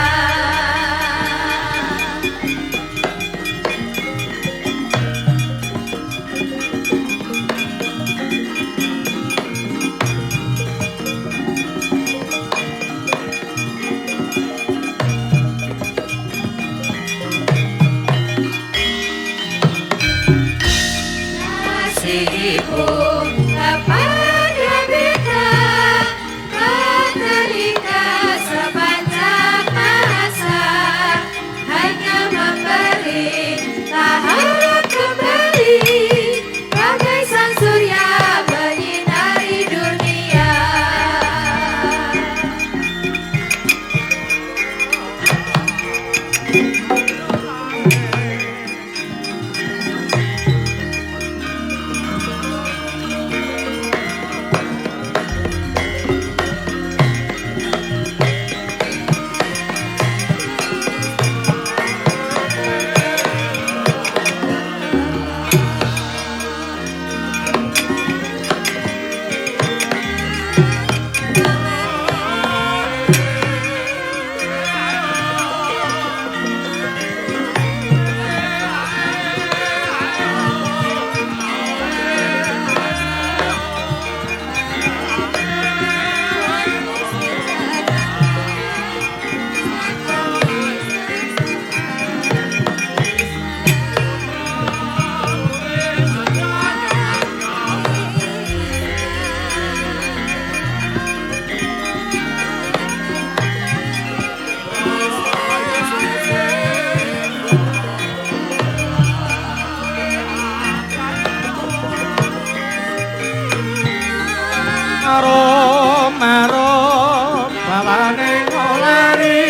arom arom bawane ngolari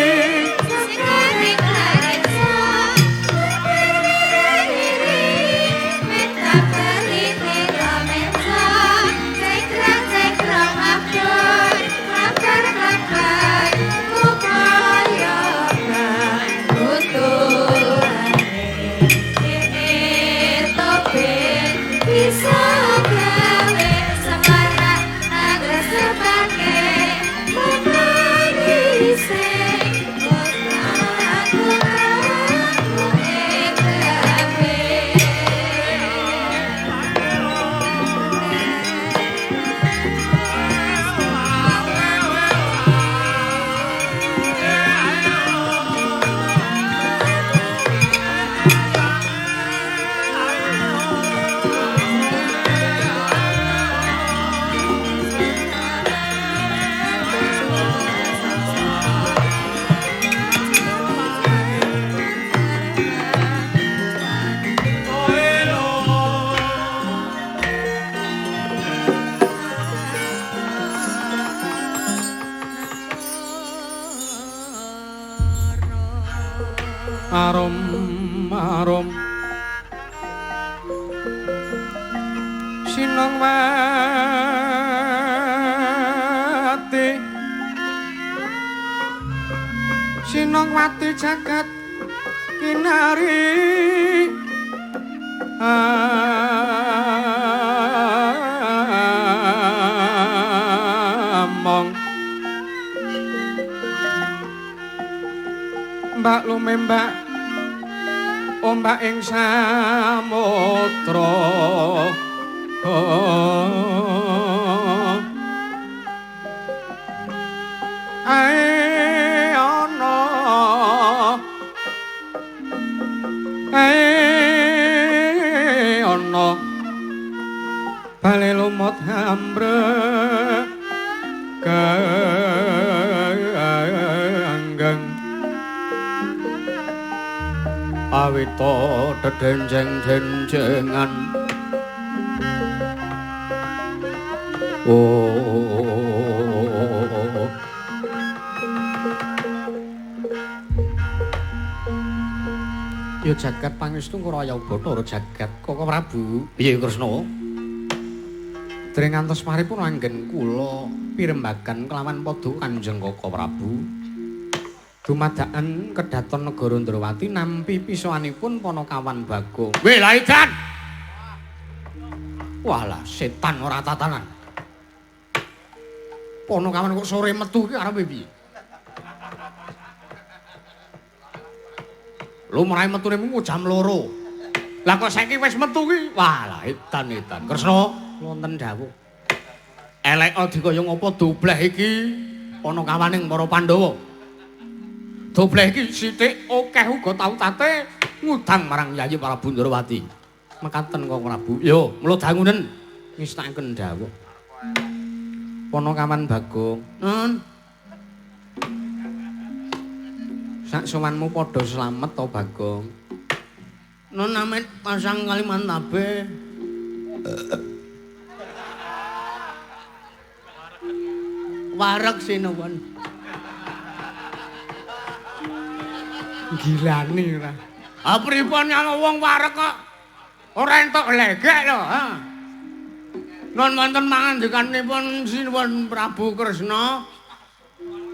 arom arom sinong wati jagat kinari among mbak lumembak ombak ing samudra ae ana bale lumut hambre kanggang awita dedenjeng-denjengan ya jagat pangestu ngraya Bathara jagat Koko Prabu. Piye Kresna? Dereng ngantos paripun anggen kula pirembagan kelawan padha Kanjeng Koko Prabu. Dumadakan kedaton negara Ndrawati nampi pisowanipun Panakawan Bagong. Weh, la edan. Walah, setan ora tatanan. Panakawan kok sore metu ki arepe piye? Lumrahe metune mung jam 2. Lah kok saiki wis metu ki? Walah, edan-edan. Kresna, wonten dawuh. Elek dikaya ngapa dobleh iki ana kawaning para Pandhawa. Dobleh iki sithik akeh uga tau tate ngudang marang Yayi Prabu Ndrawati. Mekaten kok Prabu. Yo, mula dangunen ngistakaken dawuh. Panakawan Bagong. Nun. Sak sowanmu padha slamet to Bagong. Nun amit pasang Kalimantabe. Wareg sinuwun. Gilani ora. Ah pripun yang wong wareg kok ora entuk legek lho, ha. Nun wonten mangandikanipun sinuwun Prabu Kresna.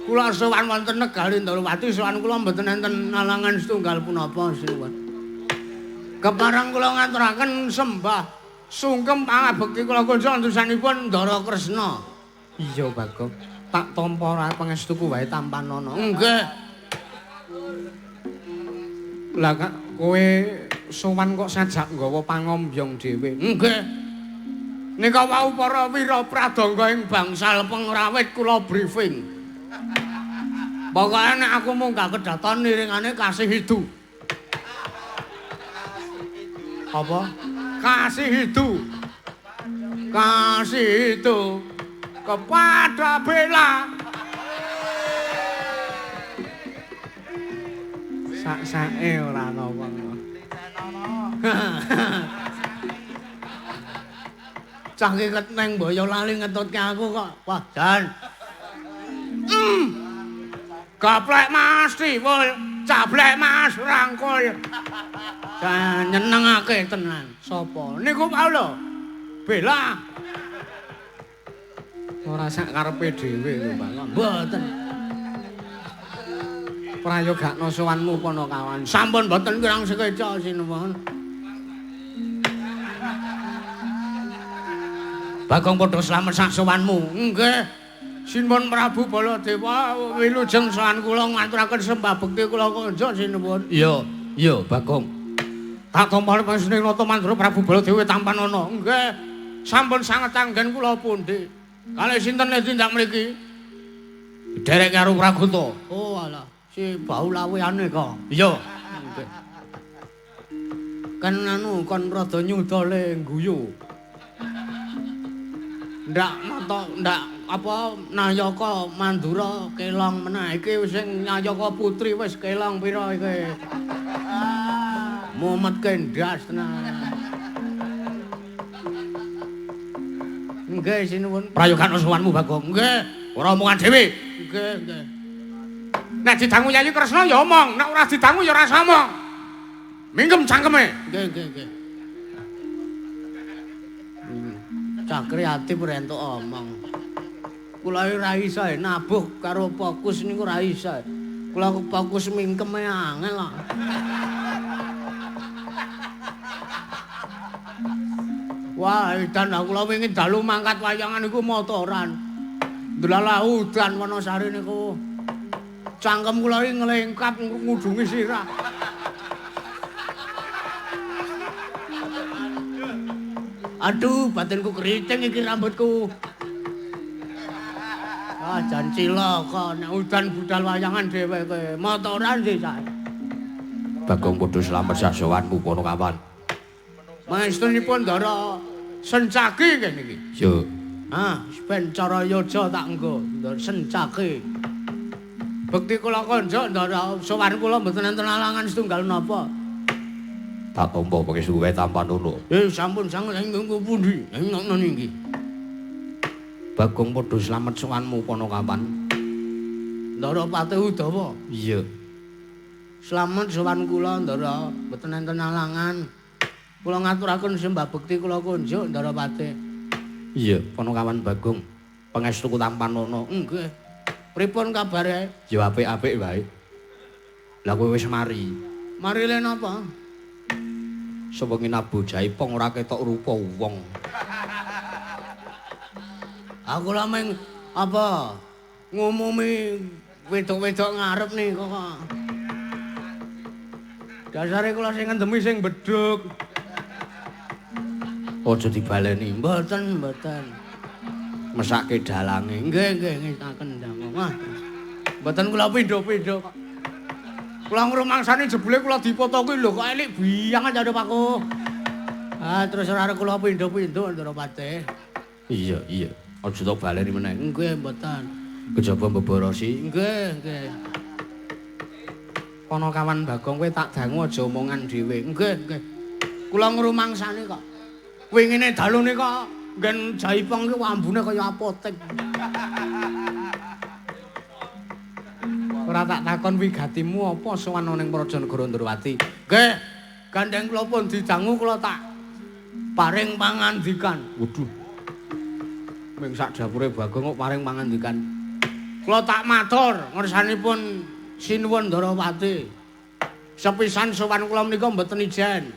Kula sowan wonten negari Ndrawati, sowan kula mboten enten alangan setunggal punapa sinuwun. Kepareng kula ngaturaken sembah sungkem pangabekti kula kunjuk antusanipun Ndara Kresna. Iya, Bagong. Tak tampa ora pangestuku wae tampanana. Nggih. Lah kowe sowan kok sajak nggawa pangombyong dhewe. Nggih. Nika wau para wira pradangga ing bangsal pengrawit kula briefing. Pokoke nek aku munggah kedaton niringane kasih hidu. Apa? Kasih hidu. Kasih itu kepada Bella. Sak-sake ora ana wong. Cah kiket neng Boyolali ngetutke aku kok. Wah, Jan. Gaplek Mas Tiwul, cablek Mas Rangkul. Jan nyenengake tenan. Sopo? Niku mau lho. Bela. Ora sak karepe dhewe lho, Pak. Mboten. Prayogakno sowanmu Panakawan. Sampun mboten kirang sekeca sinuwun. Bagong padha slamet sak sowanmu. Nggih. Sinuwun Prabu Baladewa wilujeng sowan kula ngaturaken sembah bekti kula kanja sinuwun. Iya, iya Bagong. Tak tampa panjenengan nata mandura Prabu Baladewa Tampanana. Nggih. Sampun sanget anggen kula pundi. Kalih sinten tindak mriki? Derek karo Pragoto. Oh alah, si bau laweane kok. Iya. Nggih. Kan anu kon rada nyudole guyu. Ndak apa Nayaka Mandura kelong meneh iki sing Nayaka putri wis kelong pira iki. Mumetke ndas tenan. Nggih sinuwun. Prayogan sowanmu Bagong. Nggih, ora omongan dhewe. Nggih, nggih. Nek didangu Yayi Kresna ya omong, nek ora didangu ya ora omong. Minggem cangkeme. Nggih, nggih, nggih. Cah kreatif rentuk omong. Kula ora iso nabuh karo fokus niku ora iso. Kula fokus mingkeme angel kok. Wah, edan kula wingi dalu mangkat wayangan niku motoran. Ndelalah udan Wonosari niku. Cangkem kula iki nglengkap ngudungi sirah. Aduh, batinku keriting iki rambutku. Ah, jan cilaka nek udan budal wayangan dheweke. Motoran sih sae. Bagong padha slamet sak sowanmu Panakawan. Maestrinipun Ndara Sencaki kene iki. Yo. Ah, ben cara yoja tak engko, Ndara Sencaki. Bekti kula kanja Ndara sowan kula mboten enten alangan setunggal napa. Tak tampa Pangestuwe Tampanana. Sampun sanget ingkang pundi? Ngono niki. Bagong padha slamet sowanmu Panakawan. Ndara Patih Udawa. Iya. Slamet sowan kula Ndara, mboten enten alangan. Kula ngaturaken sembah bekti kula kunjuk Ndara Patih. Iya, Panakawan Bagong. Pangestuku Tampanana. Nggih. Pripun kabare? Ya apik-apik wae. Lah kowe wis mari. Mari le napa? Sewengi nabu jaipong ora ketok rupa wong. Aku lha meng apa? Ngumumi wedok-wedok ngarep nih kok. Dasare kula sing ngendemi sing bedhug. Aja dibaleni. Mboten, mboten. Mesake dalange. Nggih, nggih, ngestaken damel. Wah. Mboten kula pindho-pindho kok. Kula ngrumangsani jebule kula dipotoki lho kok elik biang aja Pakku. Ah, terus ora arep kula pindho-pindho Ndara Patih. Iya, iya. Aja tak baleni meneh. Nggih, mboten. Kejaba mbeborosi. Nggih, nggih. Panakawan Bagong kowe tak dangu aja omongan dhewe. Nggih, nggih. Kula ngrumangsani kok. Wingine dalu nika nggen jaipong ki ambune kaya apotek. Ora tak takon wigatimu apa sowan ning Prajanegara Ndrawati. Nggih, gandeng kula pun didangu kula tak paring pangandikan. Waduh. Ming sak dapure Bagong kok paring pangandikan. Kula tak matur ngersanipun sinuwun Ndarawati. Sepisan sowan kula menika mboten ijen.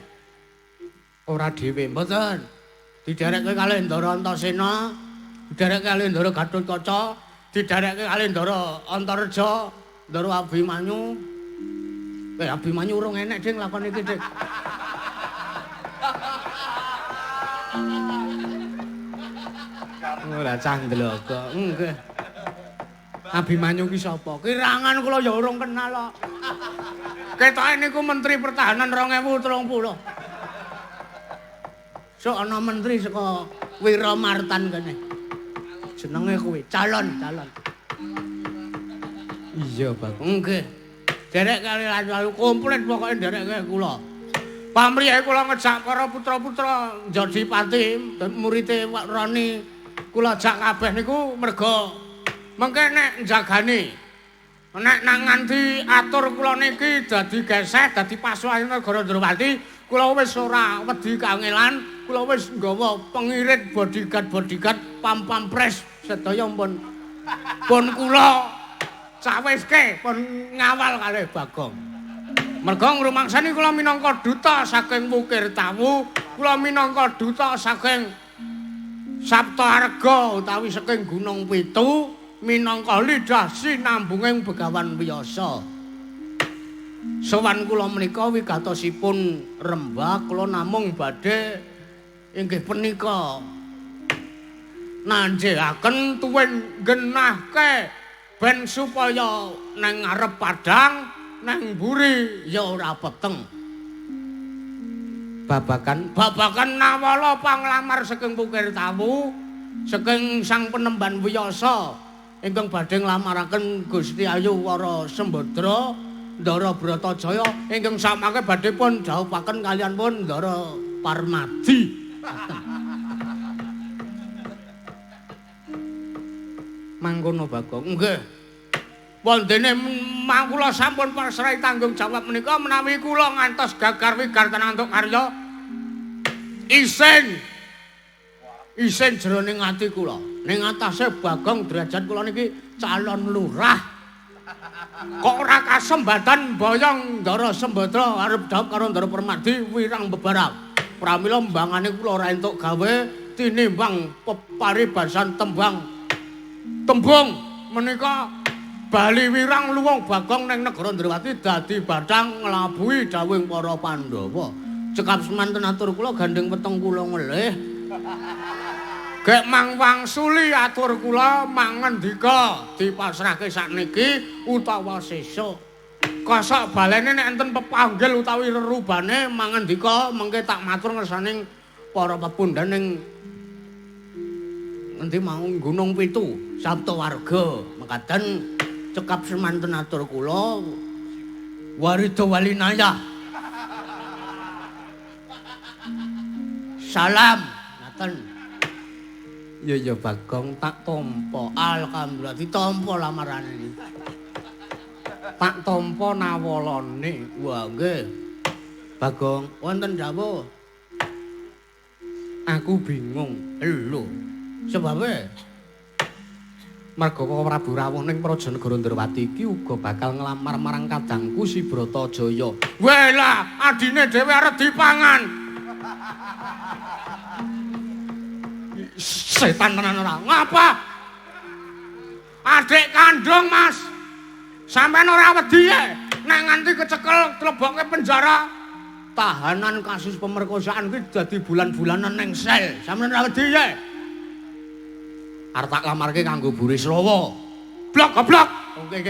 Ora dhewe mboten. Diderekke kalih Ndara Antasena, diderekke kalih Ndara Gatotkaca, diderekke kalih Ndara Antareja, Ndara Abimanyu. Abimanyu urung enek Dik lakon iki Dik. Ora cah ndloka. Nggih. Abimanyu ki sapa? Kirangan kula ya urung kenal kok. Ketoke niku Menteri Pertahanan 2030. Sok ana menteri saka Wiramartan kene. Jenenge kuwi calon. Iya, Bang. Nggih. Derek kali lalu komplit pokoke derek kula. Pamrih kula ngejak para putra-putra Jodipati murite Rani kula jak kabeh niku merga mengke nek njagani nek nang nganti atur kula niki dadi geseh dadi pasukan negara Ndrawati kula wis ora wedi kangelan kula wis nggawa pengirit bodyguard pam-pampres sedaya pun kula cawiske pun ngawal kalih Bagong. Merga ngrumangsani kula minangka duta saking Wukir Tawu, kula minangka duta saking Saptaarga utawi saking Gunung Pitu, minangka lidah sinambunging Begawan Wiyasa. Sowan kula menika wigatosipun rembag kula namung badhe inggih punika nanjehaken tuwin genahke ben supaya nang ngarep padang nang mburi ya ora peteng. Babakan nawala panglamar saking Wukir Tawu saking Sang Penemban Wiyasa ingkang badhe nglamaraken Gusti Ayu Wara Sembadra Ndara Bratajaya ingkang samangke badhe pun dhawuhaken kaliyan pun Ndara Parmadi. Mangkono Bagong. Nggih. Wondene mangkula sampun pasrahi tanggung jawab menika menawi kula ngantos gagar wigar tenantuk karya isin jroning ati kula. Ning atase Bagong derajat kula niki calon lurah. Kok ora kasembatan boyong Ndara Sembadra arep dhawuh karo Ndara Permadi wirang bebarang. Pramila mbangane kula ora entuk gawe tinimbang peparibasan tembung menika bali wirang luwung Bagong ning negara Ndrawati dadi badhang nglabuhi dawuhing para Pandhawa. Cekap semanten atur kula gandeng weteng kula ngelih. Gek mangwangsuli atur kula mangendika dipasrahke sakniki utawa sesuk. Kosok balene nek enten pepanggil utawi rerubane mangendika mengke tak matur ngersaning para pepundhen ning endi mau Gunung Pitu Saptawarga. Mekaten cekap semanten atur kula warida walinaya. Salam ngaten. Ya Bagong tak tampa alhamdulillah ditampa lamarane iki. Tak tampa nawalane. Wah nggih. Bagong wonten dawuh. Aku bingung. Lho. Sebabe Marga Prabu Rawuh ning Prajanegara Ndrawati iki uga bakal nglamar marang kadangku si Bratajaya. Welah, adine dhewe arep dipangan. Setan tenan ora. Ngapa? Adik kandung, Mas. Sampeyan ora wedi nek nganti kecekel tlebokke penjara. Tahanan kasus pemerkosaan kuwi dadi bulan-bulanan ning sel. Sampeyan ora wedi ya? Arep tak lamarke kanggo Burisrawa. Blok goblok. Oke.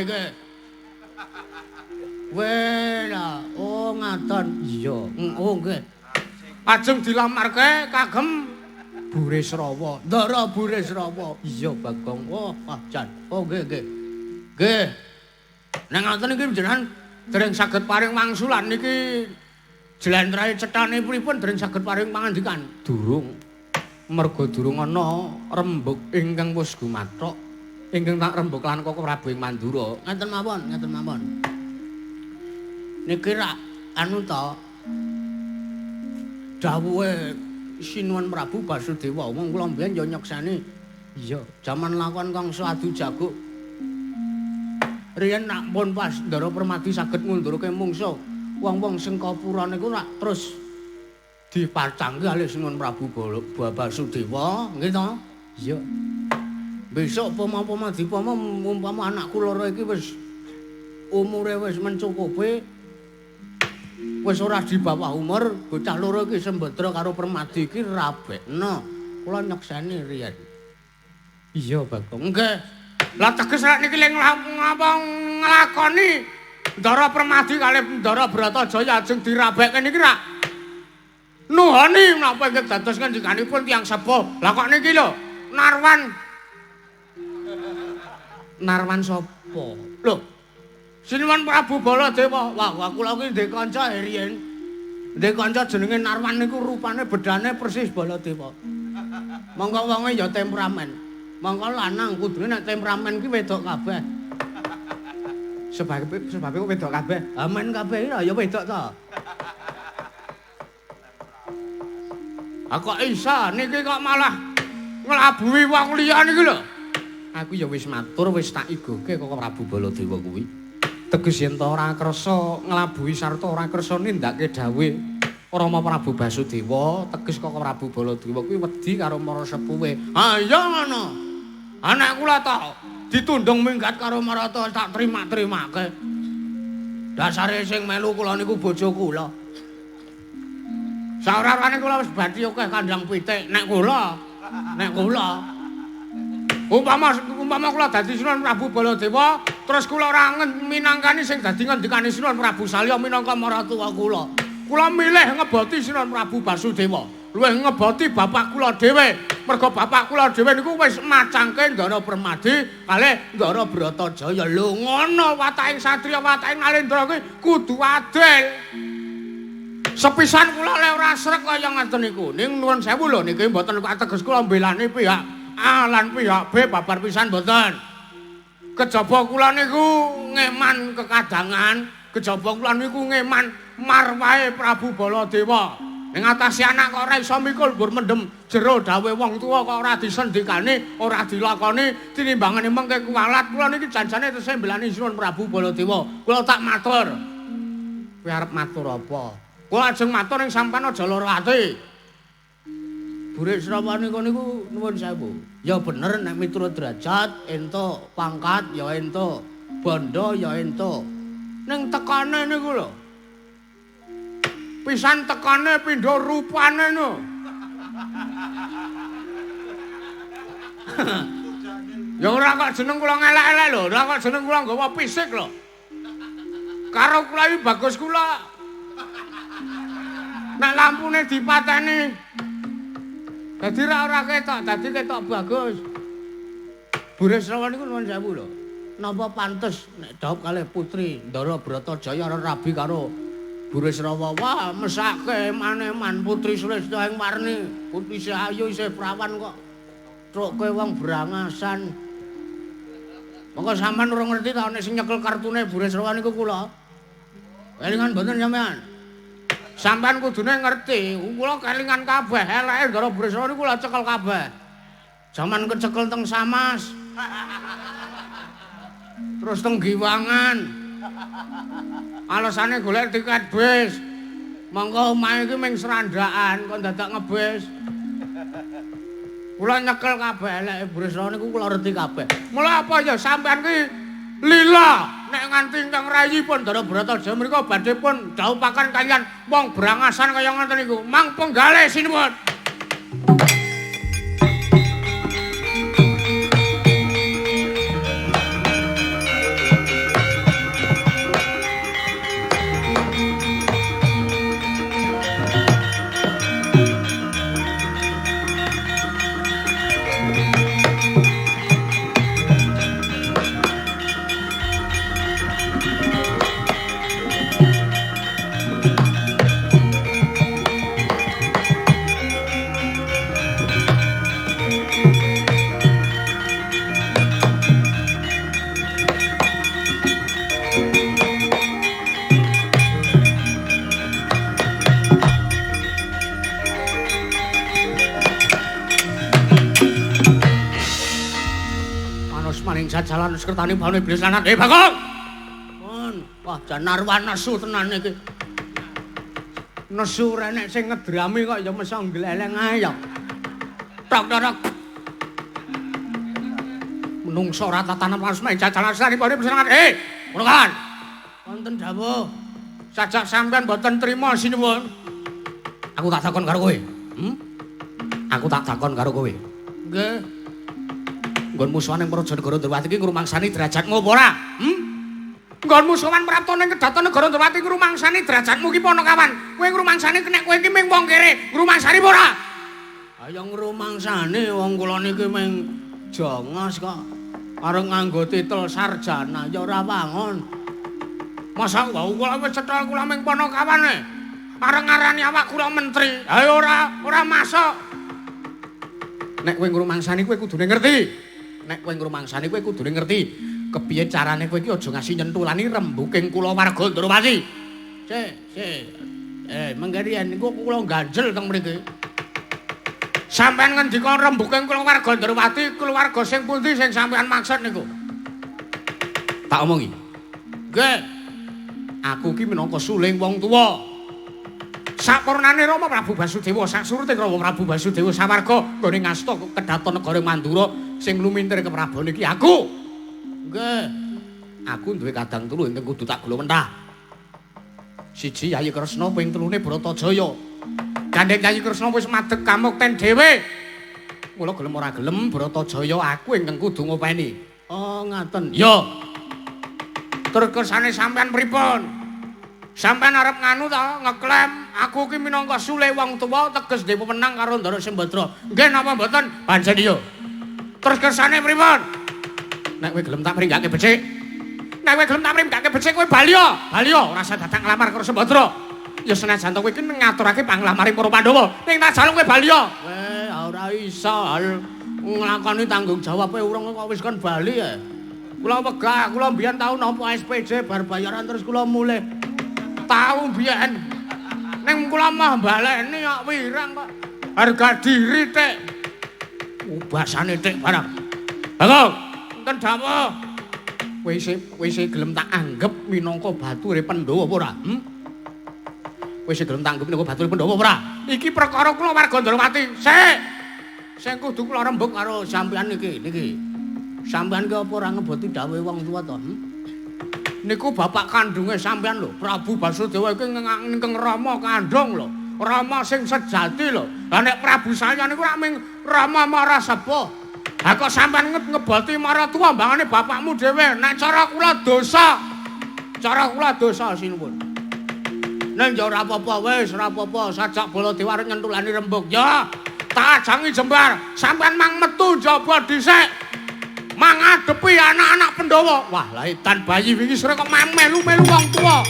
Welah, oh ngaten. Iya. Oh nggih. Ajeng dilamarke kagem Burisrawa. Ndara Burisrawa. Iya Bagong. Oh, jan. Oh nggih. Nggih. Nek ngoten iki jenengan dereng saged paring wangsulan niki jlentrahe cethane pripun dereng saged paring pangandikan. Durung. Merga durung ana rembug ingkang wis gumathok ingkang tak rembug lan Koko Prabu ing Mandura. Ngeten mawon. Niki rak anu ta dawuhe Sinuwun Prabu Basudewa wong kula mbiyen ya nyekseni. Iya, jaman lakon Kangsa Adu Jaguk. Riyen nak pun pas Ndara Permadi saged ngundurke mungsuh, wong-wong sing kapura niku rak terus dipacangke kalih Sinuwun Prabu Basudewa, nggih to? Iya. Besok poma-poma dipoma umpama anakku loro iki wis umure wis mencukupi wis ora di bawah umur, bocah loro iki Sembadra karo Permadi iki rabekno. Kula nyekseni riyen. Iya, Bagong. Nggih. Lah teges rek niki lek ngapa nglakoni Ndara Permadi kalih Ndara Bratajaya ajeng dirabekke niki rak nuhoni menapa ingkang dados ngendikanipun tiyang sepuh. Lah kok niki lho, Narwan sapa? Lho, Sinuwun Prabu Baladewa. Wah, kula kuwi ndek kanca riyen. Ndek kanca jenenge Narwan niku rupane bedane persis Baladewa. Monggo wonge ya temperamen. Monggo lanang kudune nek temperamen ki wedok kabeh. Sebab kok wedok kabeh. Amen kabeh ya wedok to. Kok isa niki kok malah nglabuhi wong liya niki lho. Aku ya wis matur wis tak igoke kok Prabu Baladewa kuwi. Teges yen ta ora kersa nglabuhi sarta ora kersa nindakake dawuh Rama Prabu Basudewa, teges kok Prabu Baladewa kuwi wedi karo para sepuhe. Ha iya ngono. Anak kula ta ditundung minggat karo Marata tak terima-terimake. Dasare sing melu kula niku bojo kula. Saurarane kula wis badhe akeh kandhang pitik nek kula umpama kula dadi Sunan Prabu Baladewa terus kula ora minangkani sing dadi ngendikane Sunan Prabu Salya minangka maratuwa kula. Kula milih ngeboti Sunan Prabu Basudewa. Luwih ngeboti bapak kula dhewe. Mergo bapak kula dhewe niku wis macangke Ndara Permadi kalih Ndara Bratajaya. Lho ngono wataking satriya wataking Nalendra kuwi kudu adil. Sepisan kula lek ora srek kaya ngaten niku. Ning nuwun sewu lho niki mboten ateges kula mbelani pihak A lan pihak B babar pisan mboten. Kejaba kula niku ngeman kekadangan, kejaba kula niku ngeman marwahe Prabu Baladewa. Ning atase anak kok ora iso mikul mbur mendem jero dawuh wong tuwa kok ora disendikani, ora dilakoni, tinimbangane mengke kuwalat. Kula niki janjane tesih mbelani Sunan Prabu Baladewa. Kula tak matur. Kowe arep matur apa? Kula ajeng matur ning sampean aja lara ati. Burik Srawa niku nuwun sewu. Ya bener nek miturut derajat entuk pangkat ya entuk, bondo ya entuk. Ning tekane niku lho. Pisan tekane pindha rupane no. Ya ora kok jeneng kula ngelek-elek lho, ora kok jeneng kula nggawa fisik lho. Karo kula iki bagus kula. Nek lampune dipateni dadi ora ketok, dadi ketok bagus. Burik Srawa niku nuwun sewu lho. Napa pantes nek dhaup kalih putri Ndara Bratajaya arep rabi karo Burik Srawa. Wah, mesake maneman putri Sulistya ing warni, putri isih ayu isih prawan kok. Truke wong brangasan. Monggo sampean ora ngerti ta nek sing nyekel kartune Burik Srawa niku kula. Kelingan mboten sampean? Sampean kudune ngerti, kula kelingan kabeh, eleke Ndara Burik Srawa niku kula cekel kabeh. Jaman kecekel teng Samas. Terus teng Giwangan. Alasane golek tiket bis. Monggo omahe iki ming serandaan kok dadak ngebis. Kula nyekel kabeh eleke Burik Srawa niku kula ngerti kabeh. Mula apa ya sampean ki lila nek nganti ingkang rayipun Ndara Bratajaya menika badhe pun dhaupaken kalian wong brangasan kaya ngoten niku. Mang penggalih sinuwun. Jalan sekretane baune iblis lanang. Bagong. Mun, wah jan Narwan nesu tenan iki. Nesu renek sing ngedrami kok ya meso gleleng ae ya. Tok. Menungso ora tatanan harus main jajalan sekretane baune iblis lanang. Ngono kan. Wonten dawuh. Sajak sampean mboten trima sinuwun. Aku tak takon karo kowe. Aku tak takon karo kowe. Nggih. Nggonmu sowan ing Prajanegara Ndrawati iki ngrumangsani derajatmu apa ora? Nggonmu sowan prapta ning Kedaton Negara Ndrawati iki ngrumangsani derajatmu ki Panakawan. Kowe ngrumangsani nek kowe iki ming wong kere, ngrumangsani apa ora? Ayo ngrumangsani wong kula niki ming jongos kok. Arep nganggo titel sarjana ya ora wangun. Masa wau kula wis cetha kula ming Panakawan e. Areng ngarani awak kula menteri. Ayo ora masuk. Nek kowe ngrumangsani kowe kudune ngerti. Nek kowe ngrumangsani kowe kudune ngerti. Kepiye carane kowe iki aja ngasih nyentulani rembuking kulawarga Ndrawati. Menggarian niku kula ganjel teng mriki. Sampeyan ngendika rembuking kulawarga Ndrawati, keluarga sing pundi sing sampeyan maksud niku? Tak omongi. Nggih. Aku ki minangka suling wong tuwa. Sapurnane Rama Prabu Basudewa, saksurute Rama Prabu Basudewa sawarga nggone ngasta kedaton negara Mandura sing lumintir keprabon iki aku. Nggih. Aku duwe kadang telu ingkang kudu tak gula mentah. Siji Yayi Kresna, ping telune Bratajaya. Gandeng Yayi Kresna wis madeg kamukten dhewe. Mula gelem ora gelem Bratajaya aku ingkang kudu ngopeni. Oh, ngaten. Ya. Terus kersane sampean pripun? Sampeyan arep nganu ta ngeklaim aku ki minangka sule wong tuwa teges dhewe menang karo Ndara Sembadra. Nggih napa mboten? Pancen iya. Terus kersane pripun? Nek kowe gelem tak pringgake becik. Nek kowe gelem tak pringgake becik kowe balya. Balya ora usah datang nglamar karo Sembadra. Ya senajan to kowe iki ngaturake panglamaring para Pandhawa. Ning tak jaluk kowe balya. Ora iso nglakoni tanggung jawabe urung kok wis kon bali ya. Kula wegah, kula mbiyen tau nampa SPJ bar bayaran terus kula mulih. Tahu biyen ning kula mah baleni kok wirang kok harga diri tek ubasane tek barang Bagong enten dawuh kowe isih gelem tak anggap minangka bature Pandhawa apa ora kowe isih gelem tak anggap minangka bature Pandhawa apa ora iki perkara kula warga Ndrawati sing kudu kula rembug karo sampeyan niki sampeyan ki apa ora ngeboti dawuhe wong tuwa to niku bapak kandunge sampean lho, Prabu Basudewa iki ngenging Rama kandung lho. Rama sing sejati lho. Lah nek Prabu saya niku rak ming Rama Marasepuh. Ha kok sampean ngeboti maratuwa mbangane bapakmu dhewe. Nek cara kula dosa. Cara kula dosa sinuwun. Nek ya ora apa-apa wis, ora apa-apa. Sajak Baladewa arep nyentulani rembug ya. Tak ajangi jembar. Sampean mang metu njaba dhisik. Mangadepi anak-anak Pandhawa. Wah, lah edan bayi wingi sore kok melu-melu wong tuwa.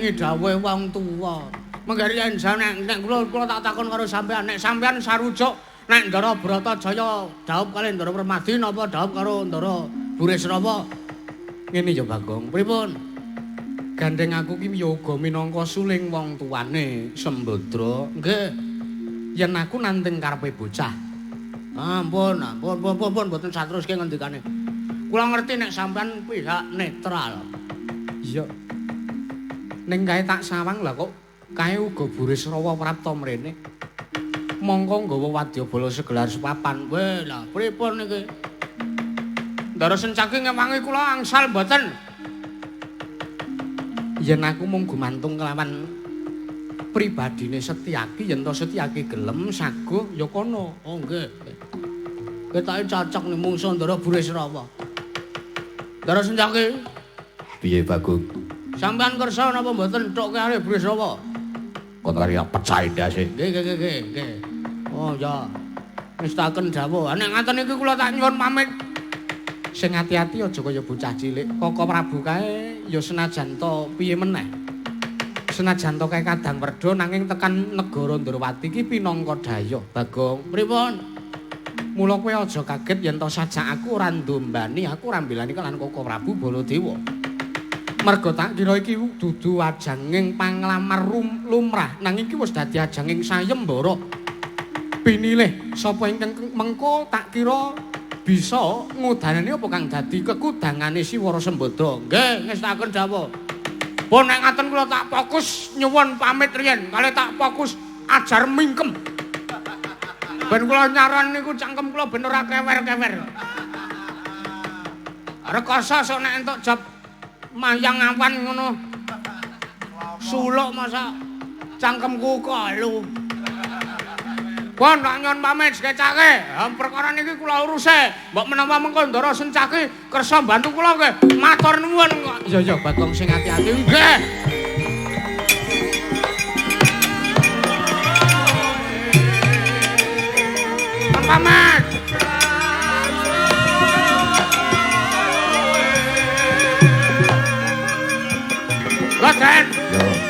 Dawuhe wong tuwa. Menggari jan nek kula tak takon karo sampean, nek sampean sarujuk nek Ndara Bratajaya dhaup kali Ndara Permadi napa dhaup karo Ndara Burisrawa. Ngene ya Bagong, pripun? Gandeng aku ki yoga minangka suling wong tuwane Sembadra. Nggih. Yen aku nanting karepe bocah. Ampun, mboten sateruske ngendikane. Kula ngerti nek sampean pihak netral. Iya. Ning kae tak sawang lah kok kae uga Burisrawa prapta mrene. Mongko nggawa wadyabala segelar sepapan. Weh lah pripun niki? Ndara Sencaki ngewangi kula angsal mboten. Yen aku mung gumantung kelawan pribadine Setyaki, yen to Setyaki gelem saguh ya kono. Oh nggih. Ketoke cocok ning mungsuh Ndara Burisrawa. Ndara Sencaki. Piye Bagong? Sampeyan kersa napa mboten tok kare Burisrawa? Kon kari pecah ndase. Nggih. Oh ya. Wis taken dawuh. Nek ngaten iki kula tak nyuwun pamit. Sing ati-ati aja kaya bocah cilik. Koko Prabu kae ya senajan to piye meneh. Senajan to kae kadang werda nanging tekan negara Ndrawati iki pinangka daya. Bagong, pripun? Mula kowe aja kaget yen to sajak aku ora ndombani, aku ora mbelani kelan Koko Prabu Baladewa. Merga tak kira iki dudu ajanging panglamar lumrah, nanging iki wis dadi ajanging sayembara. Pinilih sapa ingkang mengko tak kira bisa ngudanani apa kang dadi kekudangane Siwara Sembadra. Nggih, ngestaken dawuh. Pun nek ngaten kula tak fokus nyuwun pamit riyen, kalih tak fokus ajar mingkem. Ben kula nyaran niku cangkem kula ben ora kewer-kewer. Rekoso sok nek entuk job mayang awan ngono. Suluk masa cangkemku kalu. Pun tak nyon pamit sekecake. Perkara niki kula uruse. Mbok menawa mengko Ndara Sencaki kersa bantu kula nggih. Matur nuwun kok. Iya Bagong sing ati-ati nggih. Pamit. Laten. Yo.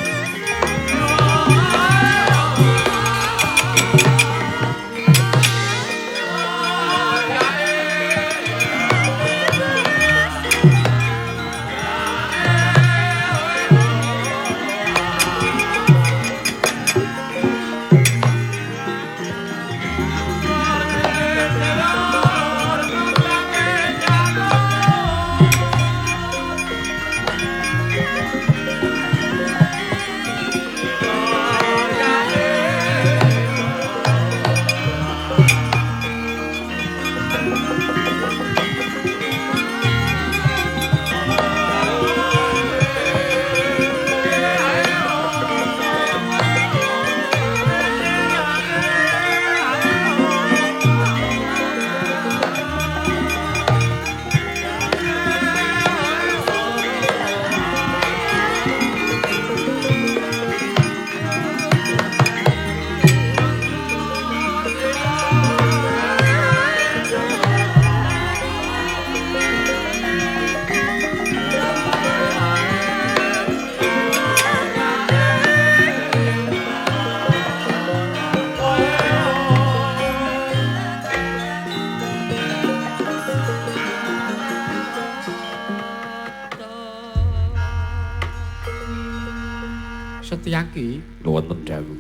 Setyaki Wonten dawuh.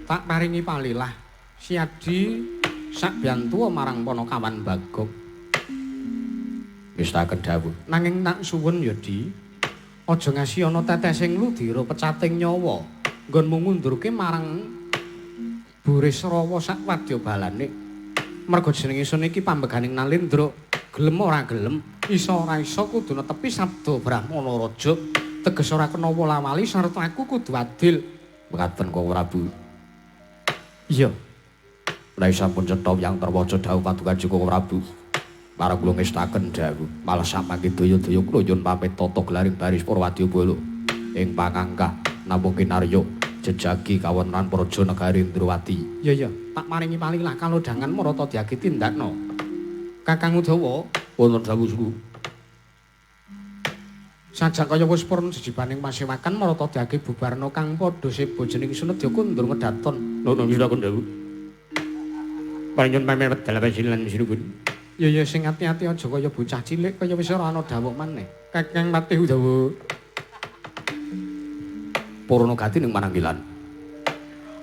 tak paringi palilah siadi sak biyantu marang Panakawan Bagong. Ngestaken dawuh. Nanging tak suwun ya Di, aja ngasih ana tetesing ludira pecating nyawa nggonmu ngundurke marang Burisrawa sak wadyabalane. Merga jeneng isun iki pambeganing Nalendra, gelem ora gelem, isa ora isa kudu netepi sabda Brahmana Raja. Teges ora kena wola-wali sarta aku kudu adil. Mekaten kok Prabu. Iya. Menawi sampun cetha yang terwaca dawuh paduka Joko Prabu. Para kula ngestaken dawuh, malah samangke daya-daya kula nyuwun pamit tata gelaring baris Purwadyabala ing pangangkah namung kinarya jejagi kawontenan praja negari Indrawati. Iya, tak maringi palilah kalodhangan marata diagi tindakno. Kakang Udawa, Wonten dawuh suku. sajak kaya wis purna jejibaning pasewakan marata diagi bubarna kang padha seba jeneng Sunedya kundur ngedaton. Nuwun siraken dawuh. Panjenengan pamit dalam pasilan sinupun. Ya sing ati-ati aja kaya bocah cilik kaya wis ora ana dawuh maneh. Kakang Patih Udawa. Purna gati ning mananggilan.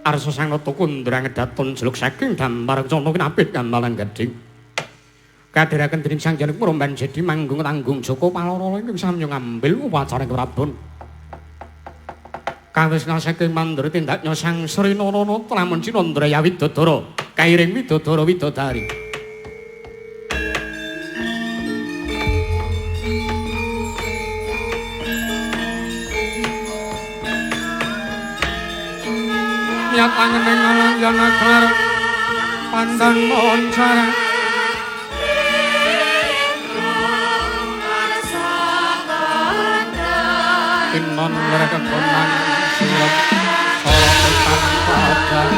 Arsa sang nata kundra ngedaton jeluk saking dampar cana kinapit kamalan gading. Kadhiraken dening Sang Janek Muromban Jedi manggung tanggung Joko Paloro ing samya ngambil upacara keprabon. Kawis saking mandri tindaknya Sang Sri Narana lamun Cinandra Widodara kairing Widodara Widodari. Niat angening alanjana klar pandan moncara Inon mereka konang silap sorotan padang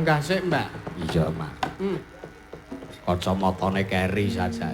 Lenggah sik, Mbak. Iya, Mak. Kacamatane keri saja.